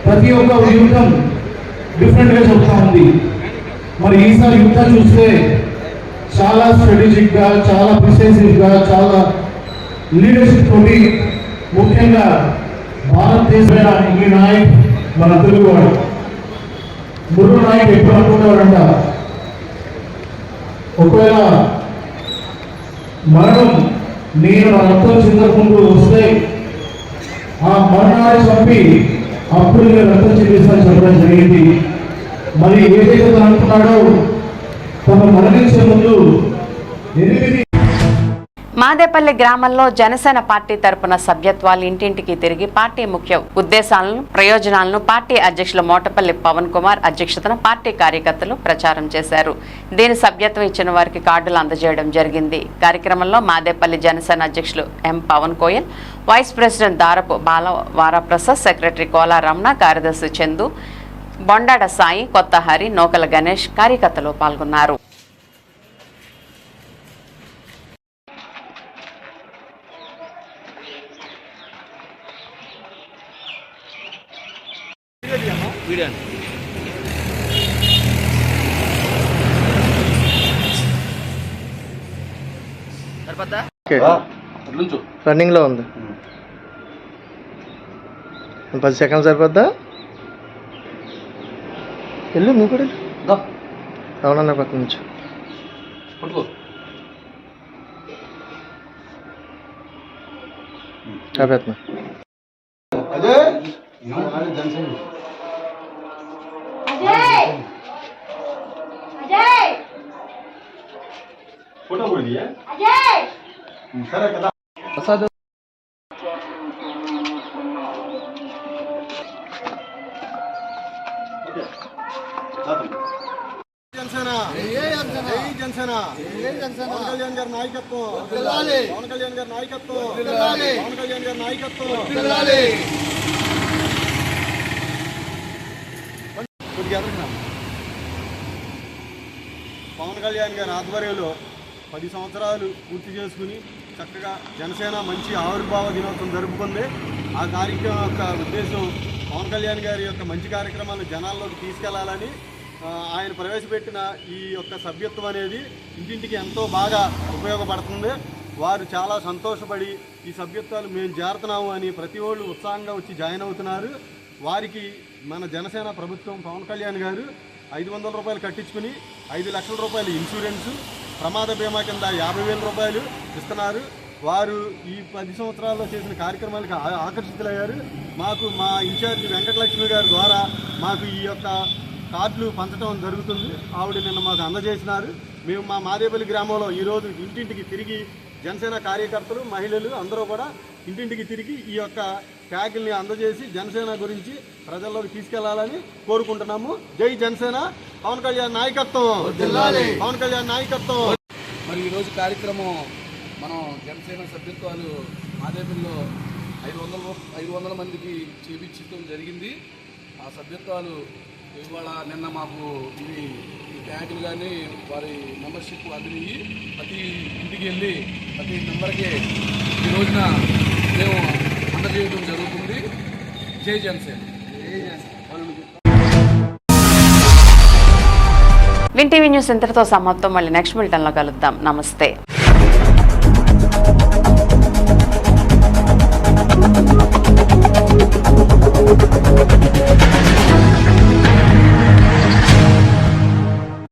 ప్రతి ఒక్క యుద్ధం డిఫరెంట్గా చెప్తా ఉంది. మరి ఈసారి యుద్ధం చూస్తే చాలా స్ట్రాటజిక్గా, చాలా ప్రిసైజివ్గా, చాలా లీడర్షిప్ తోటి, ముఖ్యంగా భారతదేశం ఈ నాయక్ మన తెలుగువాడు ముర్రు నాయక్ ఎప్పుడు అనుకునేవాడంట, ఒకవేళ మరణం నేను నా రక్తం చిందకుండా వస్తే ఆ మరణాన్ని చంపి అప్పుడు నేను రక్తం చిందిస్తాను చెప్పడం జరిగింది. మరి ఏదైతే తను అనుకున్నాడో తను మరణించే ముందు 8 మాదేపల్లి గ్రామంలో జనసేన పార్టీ తరపున సభ్యత్వాలు ఇంటింటికి తిరిగి పార్టీ ముఖ్య ఉద్దేశాలను, ప్రయోజనాలను పార్టీ అధ్యక్షులు మోటపల్లి పవన్ కుమార్ అధ్యక్షతన పార్టీ కార్యకర్తలు ప్రచారం చేశారు. దీని సభ్యత్వం ఇచ్చిన వారికి కార్డులు అందజేయడం జరిగింది. కార్యక్రమంలో మాదేపల్లి జనసేన అధ్యక్షులు ఎం పవన్ కోయల్, వైస్ ప్రెసిడెంట్ దారపు బాల వారప్రసాద్, సెక్రటరీ కోలా రమణ, కార్యదర్శి చందు, బొండాడ సాయి, కొత్త హరి, నోకల గణేష్ కార్యకర్తలు పాల్గొన్నారు. రన్నింగ్ లో ఉంది. 10 సెకండ్లు సరిపోద్దా? వెళ్ళు నువ్వు కూడా అవునన్నా పక్క నుంచి ఆపేస్తున్నా. ఫోటో కూడా సరే కదా. జనసేన జనసేన పవన్ కళ్యాణ్ గారి నాయకత్వం, పవన్ కళ్యాణ్ గారి నాయకత్వం, పవన్ కళ్యాణ్ గారి నాయకత్వం. పవన్ కళ్యాణ్ గారి ఆధ్వర్యంలో 10 సంవత్సరాలు పూర్తి చేసుకుని చక్కగా జనసేన మంచి ఆవిర్భావ దినోత్సవం జరుపుకుంది. ఆ కార్యక్రమం యొక్క ఉద్దేశం పవన్ కళ్యాణ్ గారి యొక్క మంచి కార్యక్రమాలను జనాల్లోకి తీసుకెళ్లాలని ఆయన ప్రవేశపెట్టిన ఈ యొక్క సభ్యత్వం అనేది ఇంటింటికి ఎంతో బాగా ఉపయోగపడుతుంది. వారు చాలా సంతోషపడి ఈ సభ్యత్వాలు మేము చేరుతున్నాము అని ప్రతి ఒళ్ళు ఉత్సాహంగా వచ్చి జాయిన్ అవుతున్నారు. వారికి మన జనసేన ప్రభుత్వం పవన్ కళ్యాణ్ గారు 500 రూపాయలు కట్టించుకుని 5 లక్షల రూపాయలు ఇన్సూరెన్సు, ప్రమాద బీమా కింద 50,000 రూపాయలు ఇస్తున్నారు. వారు ఈ 10 సంవత్సరాల్లో చేసిన కార్యక్రమాలకు ఆకర్షితులయ్యారు. మాకు మా ఇన్ఛార్జి వెంకటలక్ష్మి గారి ద్వారా మాకు ఈ యొక్క కార్డులు పంచడం జరుగుతుంది. ఆవిడ నిన్న మాకు అందజేసినారు. మేము మా మాదేపల్లి గ్రామంలో ఈరోజు ఇంటింటికి తిరిగి జనసేన కార్యకర్తలు, మహిళలు అందరూ కూడా ఇంటింటికి తిరిగి ఈ యొక్క ట్యాగుల్ని అందజేసి జనసేన గురించి ప్రజల్లోకి తీసుకెళ్లాలని కోరుకుంటున్నాము. జై జనసేన, పవన్ కళ్యాణ్ నాయకత్వం, పవన్ కళ్యాణ్ నాయకత్వం. మరి ఈరోజు కార్యక్రమం మనం జనసేన సభ్యత్వాలు మాదేపల్లిలో 500 మందికి చేపించడం జరిగింది. ఆ సభ్యత్వాలు ఇవాళ నిన్న మాకు ఈ ట్యాగులు కానీ వారి మెంబర్షిప్ అందినవి ప్రతి ఇంటికి వెళ్ళి ప్రతి మెంబర్కి ఈ రోజున మేము అందజేయడం జరుగుతుంది. జై జనసేన. విన్ టీవీ న్యూస్ ఇంతటితో సమాప్తం. మళ్ళీ నెక్స్ట్ బులెటిన్లో కలుద్దాం. నమస్తే.